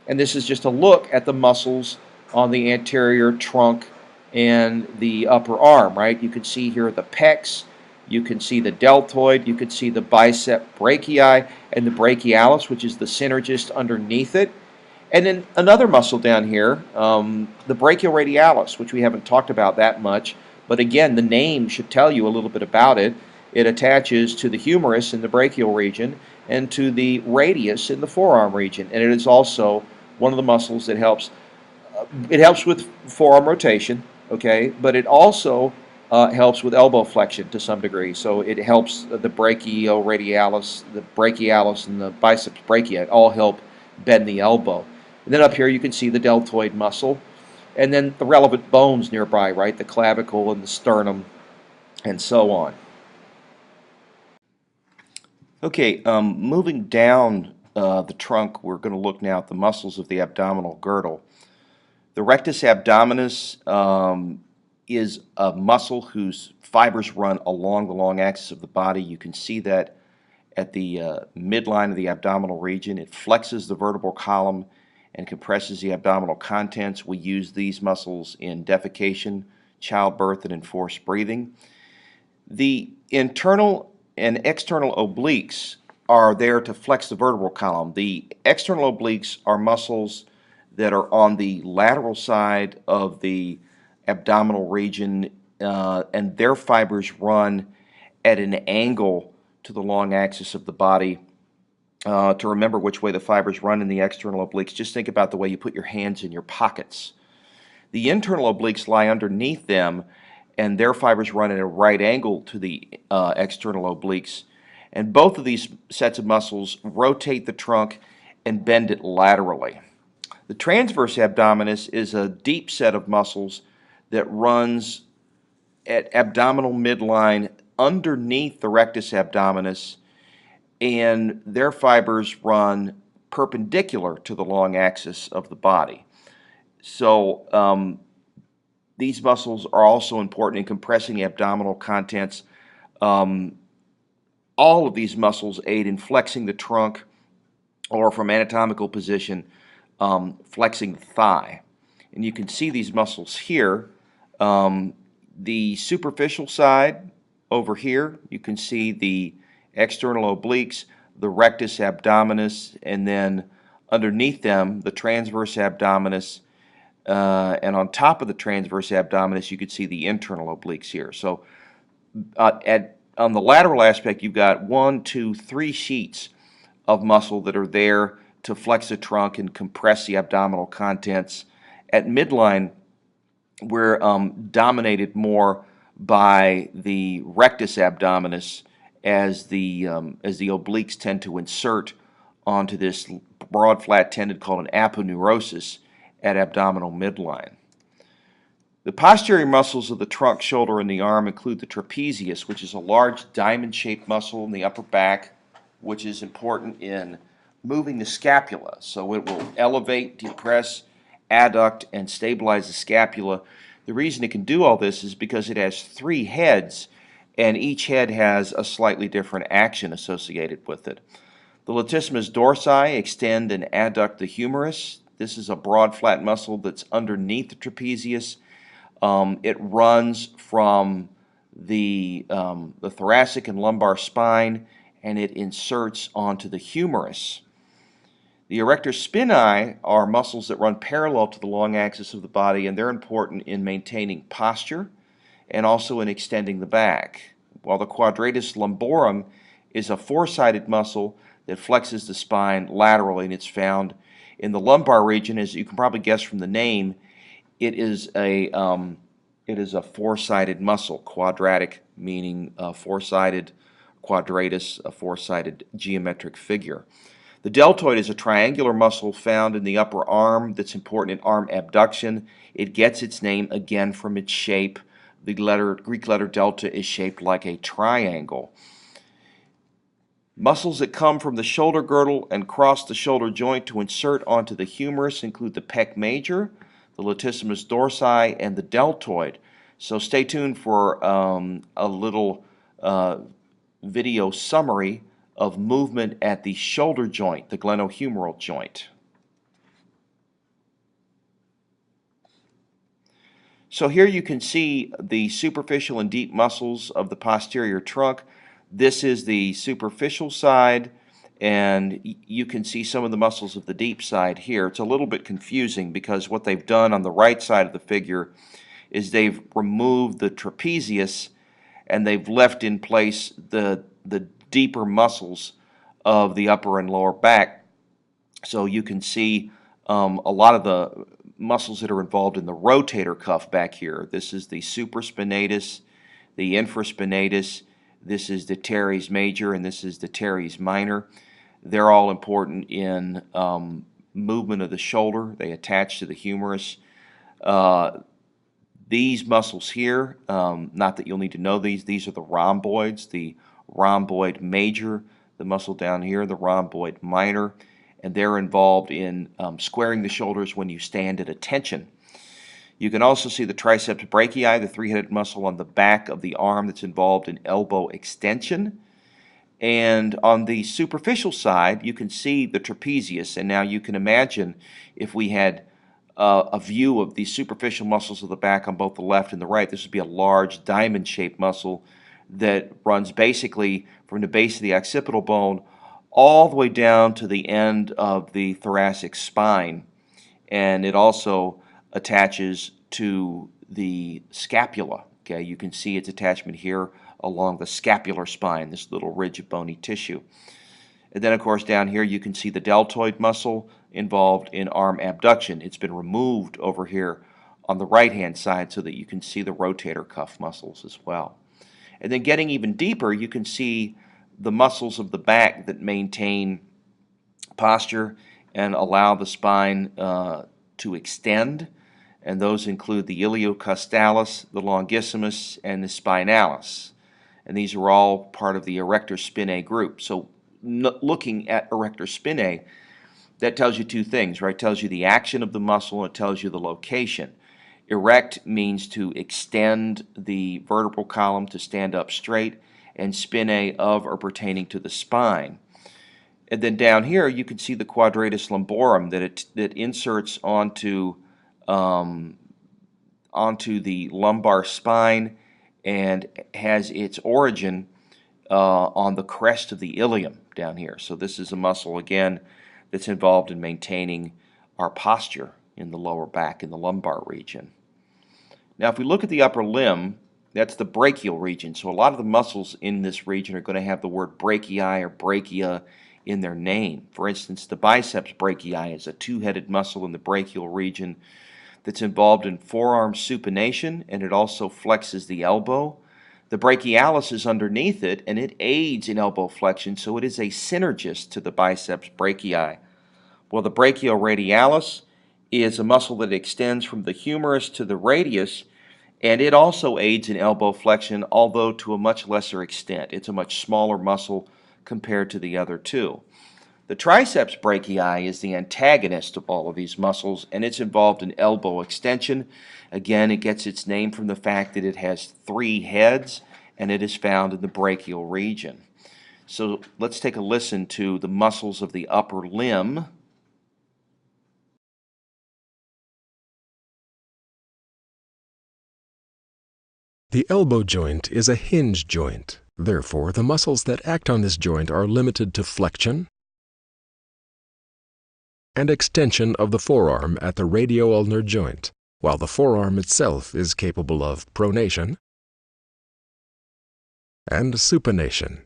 And this is just a look at the muscles on the anterior trunk and the upper arm, right? You can see here the pecs, you can see the deltoid, you can see the bicep brachii and the brachialis, which is the synergist underneath it. And then another muscle down here, the brachioradialis, which we haven't talked about that much, but again, the name should tell you a little bit about it. It attaches to the humerus in the brachial region and to the radius in the forearm region, and it is also one of the muscles that helps. It helps with forearm rotation, okay, but it also helps with elbow flexion to some degree. So it helps the brachioradialis, the brachialis, and the biceps brachii. It all help bend the elbow. And then up here you can see the deltoid muscle, and then the relevant bones nearby, right? The clavicle and the sternum, and so on. Okay, moving down the trunk, we're going to look now at the muscles of the abdominal girdle. The rectus abdominis is a muscle whose fibers run along the long axis of the body. You can see that at the midline of the abdominal region. It flexes the vertebral column and compresses the abdominal contents. We use these muscles in defecation, childbirth, and in forced breathing. The internal and external obliques are there to flex the vertebral column. The external obliques are muscles that are on the lateral side of the abdominal region, and their fibers run at an angle to the long axis of the body. To remember which way the fibers run in the external obliques, just think about the way you put your hands in your pockets. The internal obliques lie underneath them, and their fibers run at a right angle to the external obliques. And both of these sets of muscles rotate the trunk and bend it laterally. The transverse abdominis is a deep set of muscles that runs at abdominal midline underneath the rectus abdominis, and their fibers run perpendicular to the long axis of the body. So these muscles are also important in compressing the abdominal contents. All of these muscles aid in flexing the trunk, or from anatomical position, flexing the thigh. And you can see these muscles here. The superficial side over here, you can see the external obliques, the rectus abdominis, and then underneath them, the transverse abdominis, and on top of the transverse abdominis, you could see the internal obliques here. So on the lateral aspect, you've got 1, 2, 3 sheets of muscle that are there to flex the trunk and compress the abdominal contents. At midline, we're dominated more by the rectus abdominis as the obliques tend to insert onto this broad flat tendon called an aponeurosis at abdominal midline. The posterior muscles of the trunk, shoulder, and the arm include the trapezius, which is a large diamond-shaped muscle in the upper back, which is important in moving the scapula. So it will elevate, depress, adduct, and stabilize the scapula. The reason it can do all this is because it has 3 heads, and each head has a slightly different action associated with it. The latissimus dorsi extend and adduct the humerus. This is a broad, flat muscle that's underneath the trapezius. It runs from the thoracic and lumbar spine, and it inserts onto the humerus. The erector spinae are muscles that run parallel to the long axis of the body, and they're important in maintaining posture and also in extending the back. While the quadratus lumborum is a 4-sided muscle that flexes the spine laterally, and it's found in the lumbar region. As you can probably guess from the name, it is a 4-sided muscle, quadratic meaning 4-sided, quadratus, a 4-sided geometric figure. The deltoid is a triangular muscle found in the upper arm that's important in arm abduction. It gets its name again from its shape. The Greek letter delta is shaped like a triangle. Muscles that come from the shoulder girdle and cross the shoulder joint to insert onto the humerus include the pec major, the latissimus dorsi, and the deltoid. So stay tuned for a little video summary of movement at the shoulder joint, the glenohumeral joint. So here you can see the superficial and deep muscles of the posterior trunk. This is the superficial side, and you can see some of the muscles of the deep side here. It's a little bit confusing because what they've done on the right side of the figure is they've removed the trapezius and they've left in place the deeper muscles of the upper and lower back. So you can see a lot of the muscles that are involved in the rotator cuff back here. This is the supraspinatus, the infraspinatus, this is the teres major, and this is the teres minor. They're all important in movement of the shoulder. They attach to the humerus. These muscles here, not that you'll need to know these are the rhomboids, the rhomboid major, the muscle down here, the rhomboid minor, and they're involved in squaring the shoulders when you stand at attention. You can also see the triceps brachii, the 3-headed muscle on the back of the arm that's involved in elbow extension. And on the superficial side, you can see the trapezius. And now you can imagine if we had a view of the superficial muscles of the back on both the left and the right, this would be a large diamond-shaped muscle that runs basically from the base of the occipital bone all the way down to the end of the thoracic spine. And it also attaches to the scapula. Okay, you can see its attachment here along the scapular spine, this little ridge of bony tissue. And then, of course, down here you can see the deltoid muscle involved in arm abduction. It's been removed over here on the right-hand side so that you can see the rotator cuff muscles as well. And then getting even deeper, you can see the muscles of the back that maintain posture and allow the spine to extend, and those include the iliocostalis, the longissimus, and the spinalis. And these are all part of the erector spinae group. So looking at erector spinae, that tells you two things, right? It tells you the action of the muscle, and it tells you the location. Erect means to extend the vertebral column to stand up straight, and spinae of or pertaining to the spine. And then down here you can see the quadratus lumborum that inserts onto the lumbar spine and has its origin on the crest of the ilium down here. So this is a muscle, again, that's involved in maintaining our posture in the lower back, in the lumbar region. Now if we look at the upper limb, That's the brachial region. So a lot of the muscles in this region are going to have the word brachii or brachia in their name. For instance, the biceps brachii is a two-headed muscle in the brachial region that's involved in forearm supination, and it also flexes the elbow. The brachialis is underneath it, and it aids in elbow flexion, so it is a synergist to the biceps brachii. Well, the brachioradialis is a muscle that extends from the humerus to the radius, and it also aids in elbow flexion, although to a much lesser extent. It's a much smaller muscle compared to the other two. The triceps brachii is the antagonist of all of these muscles, and it's involved in elbow extension. Again, it gets its name from the fact that it has three heads, and it is found in the brachial region. So let's take a listen to the muscles of the upper limb. The elbow joint is a hinge joint. Therefore, the muscles that act on this joint are limited to flexion and extension of the forearm at the radioulnar joint, while the forearm itself is capable of pronation and supination.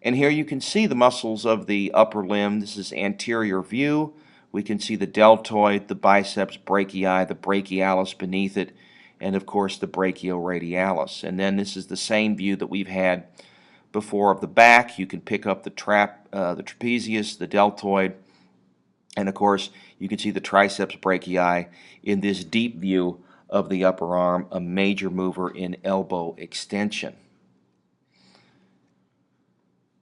And here you can see the muscles of the upper limb. This is anterior view. We can see the deltoid, the biceps brachii, the brachialis beneath it, and of course the brachioradialis. And then this is the same view that we've had before of the back. You can pick up the trapezius, the deltoid, and of course you can see the triceps brachii in this deep view of the upper arm, a major mover in elbow extension.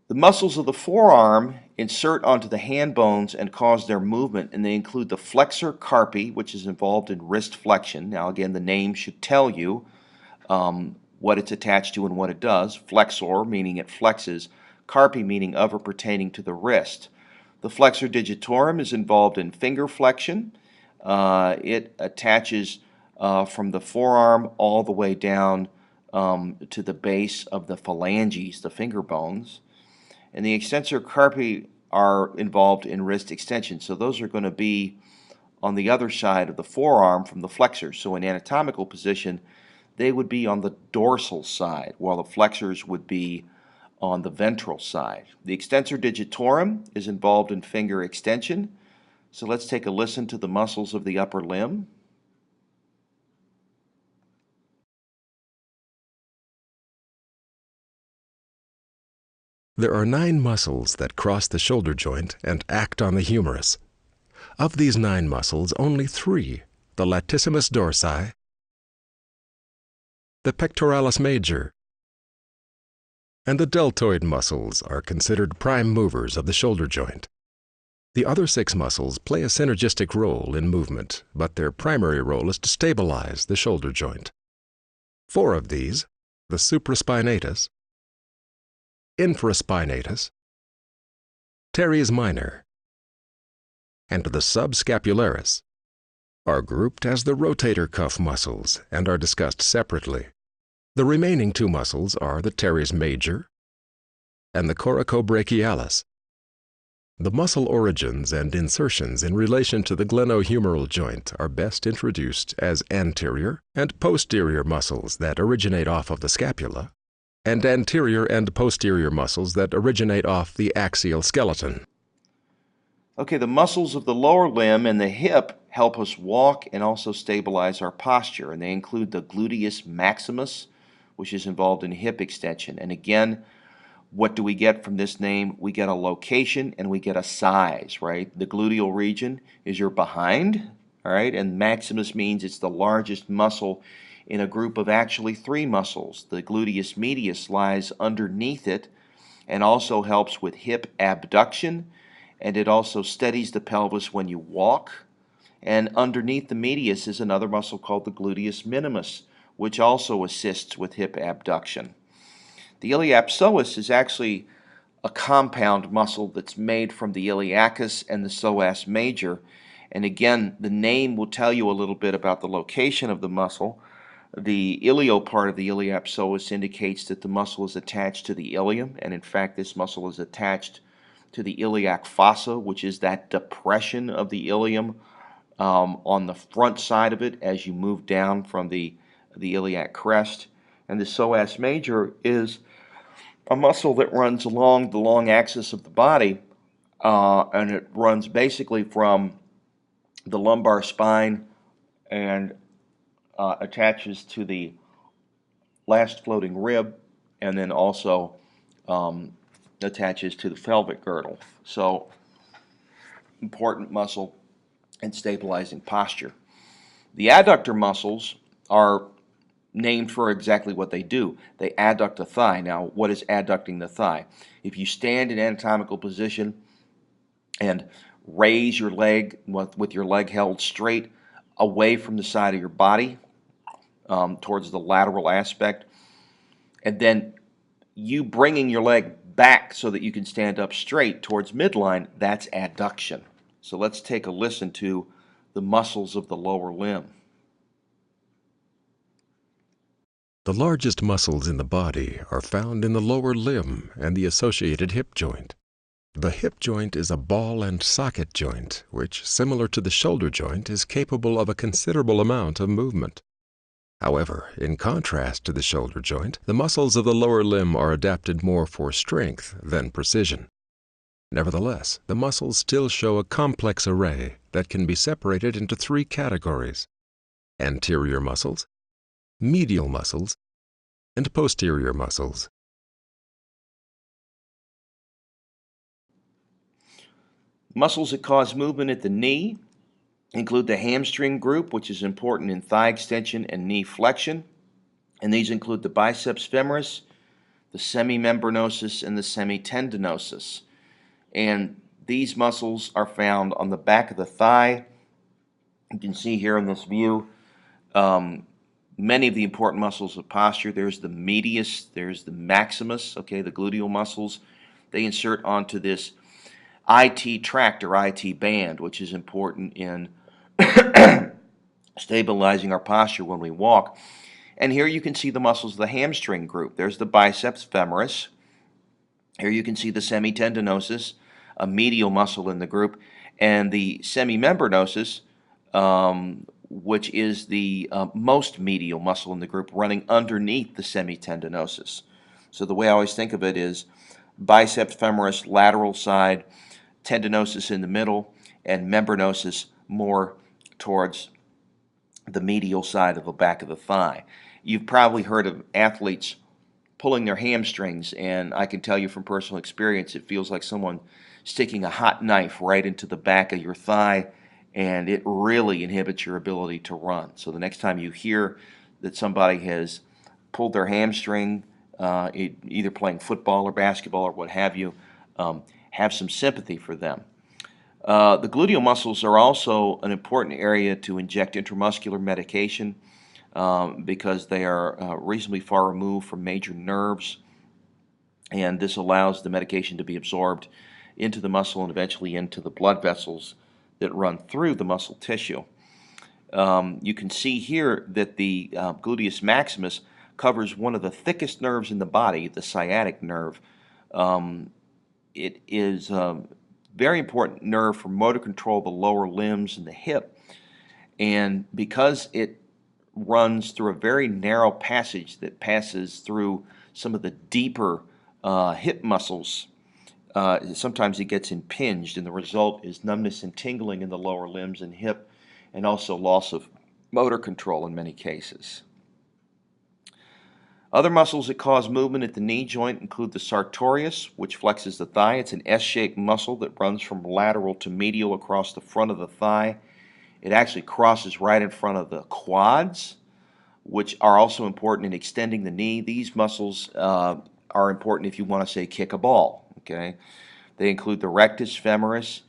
The muscles of the forearm insert onto the hand bones and cause their movement, and they include the flexor carpi, which is involved in wrist flexion. Now again, the name should tell you what it's attached to and what it does. Flexor, meaning it flexes. Carpi, meaning of or pertaining to the wrist. The flexor digitorum is involved in finger flexion. It attaches from the forearm all the way down to the base of the phalanges, the finger bones. And the extensor carpi are involved in wrist extension. So those are going to be on the other side of the forearm from the flexors. So in anatomical position, they would be on the dorsal side, while the flexors would be on the ventral side. The extensor digitorum is involved in finger extension. So let's take a listen to the muscles of the upper limb. There are 9 muscles that cross the shoulder joint and act on the humerus. Of these 9 muscles, only 3, the latissimus dorsi, the pectoralis major, and the deltoid muscles are considered prime movers of the shoulder joint. The other 6 muscles play a synergistic role in movement, but their primary role is to stabilize the shoulder joint. 4 of these, the supraspinatus, infraspinatus, teres minor, and the subscapularis, are grouped as the rotator cuff muscles and are discussed separately. The remaining 2 muscles are the teres major and the coracobrachialis. The muscle origins and insertions in relation to the glenohumeral joint are best introduced as anterior and posterior muscles that originate off of the scapula, and anterior and posterior muscles that originate off the axial skeleton. Okay, the muscles of the lower limb and the hip help us walk and also stabilize our posture, and they include the gluteus maximus, which is involved in hip extension. And again, what do we get from this name? We get a location and we get a size, right? The gluteal region is your behind, all right? And maximus means it's the largest muscle in a group of actually 3 muscles. The gluteus medius lies underneath it and also helps with hip abduction, and it also steadies the pelvis when you walk. And underneath the medius is another muscle called the gluteus minimus, which also assists with hip abduction. The iliopsoas is actually a compound muscle that's made from the iliacus and the psoas major. And again, the name will tell you a little bit about the location of the muscle. The ilio part of the iliopsoas indicates that the muscle is attached to the ilium, and in fact this muscle is attached to the iliac fossa, which is that depression of the ilium on the front side of it as you move down from the iliac crest. And the psoas major is a muscle that runs along the long axis of the body, and it runs basically from the lumbar spine and attaches to the last floating rib, and then also attaches to the pelvic girdle. So, important muscle in stabilizing posture. The adductor muscles are named for exactly what they do. They adduct the thigh. Now, what is adducting the thigh? If you stand in anatomical position and raise your leg with your leg held straight away from the side of your body towards the lateral aspect, and then you bringing your leg back so that you can stand up straight towards midline, that's adduction. So let's take a listen to the muscles of the lower limb. The largest muscles in the body are found in the lower limb and the associated hip joint. The hip joint is a ball and socket joint, which, similar to the shoulder joint, is capable of a considerable amount of movement. However, in contrast to the shoulder joint, the muscles of the lower limb are adapted more for strength than precision. Nevertheless, the muscles still show a complex array that can be separated into three categories: anterior muscles, medial muscles, and posterior muscles. Muscles that cause movement at the knee include the hamstring group, which is important in thigh extension and knee flexion. And these include the biceps femoris, the semimembranosus, and the semitendinosus. And these muscles are found on the back of the thigh. You can see here in this view many of the important muscles of posture. There's the medius, there's the maximus, okay, the gluteal muscles. They insert onto this IT tract or IT band, which is important in stabilizing our posture when we walk. And here you can see the muscles of the hamstring group. There's the biceps femoris. Here you can see the semitendinosus, a medial muscle in the group, and the semimembranosus, which is the most medial muscle in the group, running underneath the semitendinosus. So the way I always think of it is biceps femoris lateral side, tendinosus in the middle, and membranosus more towards the medial side of the back of the thigh. You've probably heard of athletes pulling their hamstrings, and I can tell you from personal experience, it feels like someone sticking a hot knife right into the back of your thigh, and it really inhibits your ability to run. So the next time you hear that somebody has pulled their hamstring, either playing football or basketball or what have you, have some sympathy for them. The gluteal muscles are also an important area to inject intramuscular medication because they are reasonably far removed from major nerves, and this allows the medication to be absorbed into the muscle and eventually into the blood vessels that run through the muscle tissue. You can see here that the gluteus maximus covers one of the thickest nerves in the body, the sciatic nerve. It is a very important nerve for motor control of the lower limbs and the hip, and because it runs through a very narrow passage that passes through some of the deeper hip muscles, sometimes it gets impinged, and the result is numbness and tingling in the lower limbs and hip, and also loss of motor control in many cases. Other muscles that cause movement at the knee joint include the sartorius, which flexes the thigh. It's an S-shaped muscle that runs from lateral to medial across the front of the thigh. It actually crosses right in front of the quads, which are also important in extending the knee. These muscles are important if you want to, say, kick a ball. Okay, they include the rectus femoris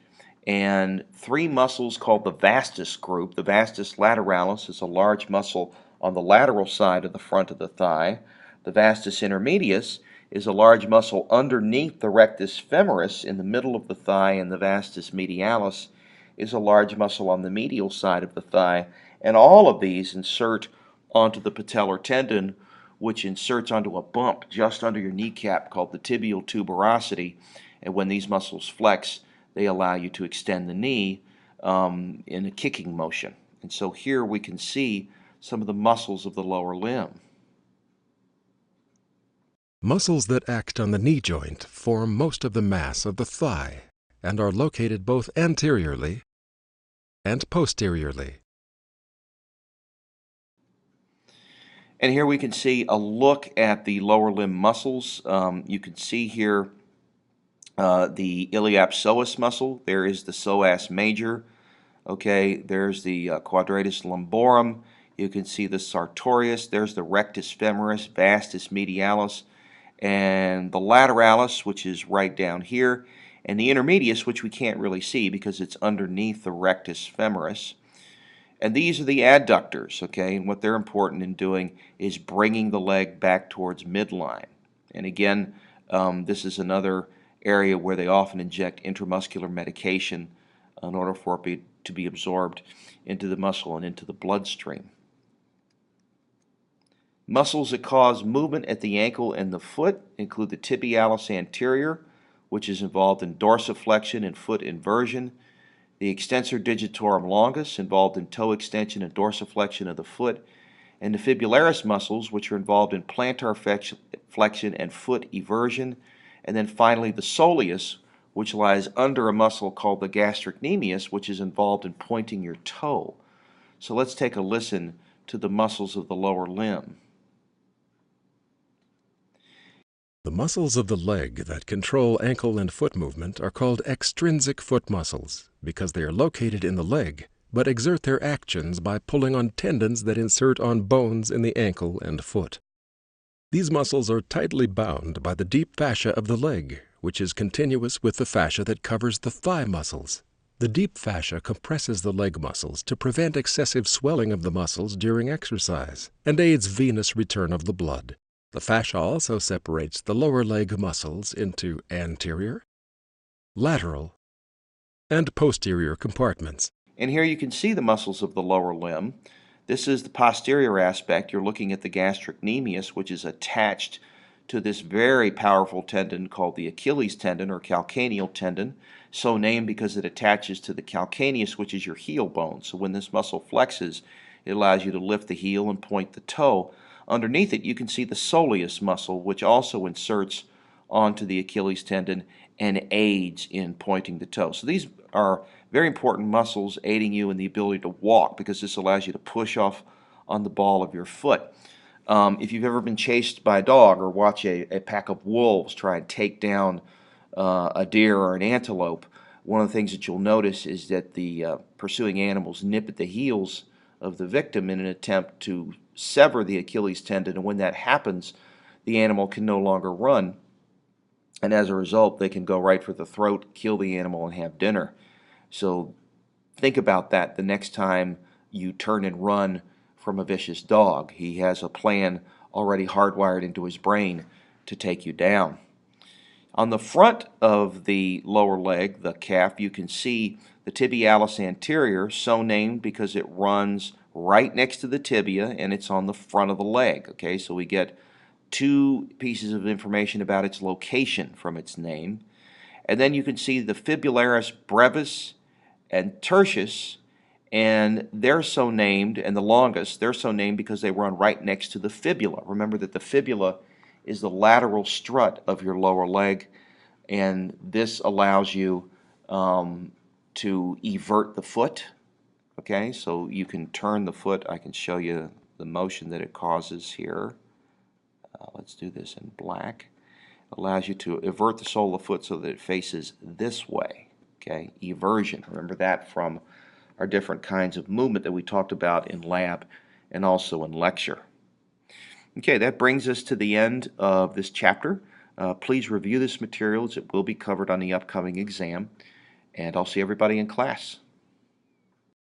and three muscles called the vastus group. The vastus lateralis is a large muscle on the lateral side of the front of the thigh. The vastus intermedius is a large muscle underneath the rectus femoris in the middle of the thigh, and the vastus medialis is a large muscle on the medial side of the thigh. And all of these insert onto the patellar tendon, which inserts onto a bump just under your kneecap called the tibial tuberosity. And when these muscles flex, they allow you to extend the knee in a kicking motion. And so here we can see some of the muscles of the lower limb. Muscles that act on the knee joint form most of the mass of the thigh and are located both anteriorly and posteriorly. And here we can see a look at the lower limb muscles. You can see here the iliopsoas muscle. There is the psoas major. Okay, there's the quadratus lumborum. You can see the sartorius. There's the rectus femoris, vastus medialis, and the lateralis, which is right down here, and the intermedius, which we can't really see because it's underneath the rectus femoris. And these are the adductors, okay, and what they're important in doing is bringing the leg back towards midline. And again, this is another area where they often inject intramuscular medication in order for it to be absorbed into the muscle and into the bloodstream. Muscles that cause movement at the ankle and the foot include the tibialis anterior, which is involved in dorsiflexion and foot inversion, the extensor digitorum longus, involved in toe extension and dorsiflexion of the foot, and the fibularis muscles, which are involved in plantar flexion and foot eversion, and then finally the soleus, which lies under a muscle called the gastrocnemius, which is involved in pointing your toe. So let's take a listen to the muscles of the lower limb. The muscles of the leg that control ankle and foot movement are called extrinsic foot muscles because they are located in the leg but exert their actions by pulling on tendons that insert on bones in the ankle and foot. These muscles are tightly bound by the deep fascia of the leg, which is continuous with the fascia that covers the thigh muscles. The deep fascia compresses the leg muscles to prevent excessive swelling of the muscles during exercise and aids venous return of the blood. The fascia also separates the lower leg muscles into anterior, lateral, and posterior compartments. And here you can see the muscles of the lower limb. This is the posterior aspect. You're looking at the gastrocnemius, which is attached to this very powerful tendon called the Achilles tendon or calcaneal tendon, so named because it attaches to the calcaneus, which is your heel bone. So when this muscle flexes, it allows you to lift the heel and point the toe. Underneath it, you can see the soleus muscle, which also inserts onto the Achilles tendon and aids in pointing the toe. So these are very important muscles aiding you in the ability to walk because this allows you to push off on the ball of your foot. If you've ever been chased by a dog or watch a pack of wolves try and take down a deer or an antelope, one of the things that you'll notice is that the pursuing animals nip at the heels of the victim in an attempt to sever the Achilles tendon, and when that happens, the animal can no longer run, and as a result, they can go right for the throat, kill the animal, and have dinner. So think about that the next time you turn and run from a vicious dog. He has a plan already hardwired into his brain to take you down. On the front of the lower leg, the calf, you can see the tibialis anterior, so named because it runs right next to the tibia and it's on the front of the leg. Okay, so we get two pieces of information about its location from its name. And then you can see the fibularis brevis and tertius, and they're so named, and the longus, they're so named because they run right next to the fibula. Remember that the fibula is the lateral strut of your lower leg, and this allows you to evert the foot. Okay, so you can turn the foot. I can show you the motion that it causes here. Let's do this in black. Allows you to evert the sole of the foot so that it faces this way. Okay, eversion. Remember that from our different kinds of movement that we talked about in lab and also in lecture. Okay, that brings us to the end of this chapter. Please review this material as it will be covered on the upcoming exam, and I'll see everybody in class.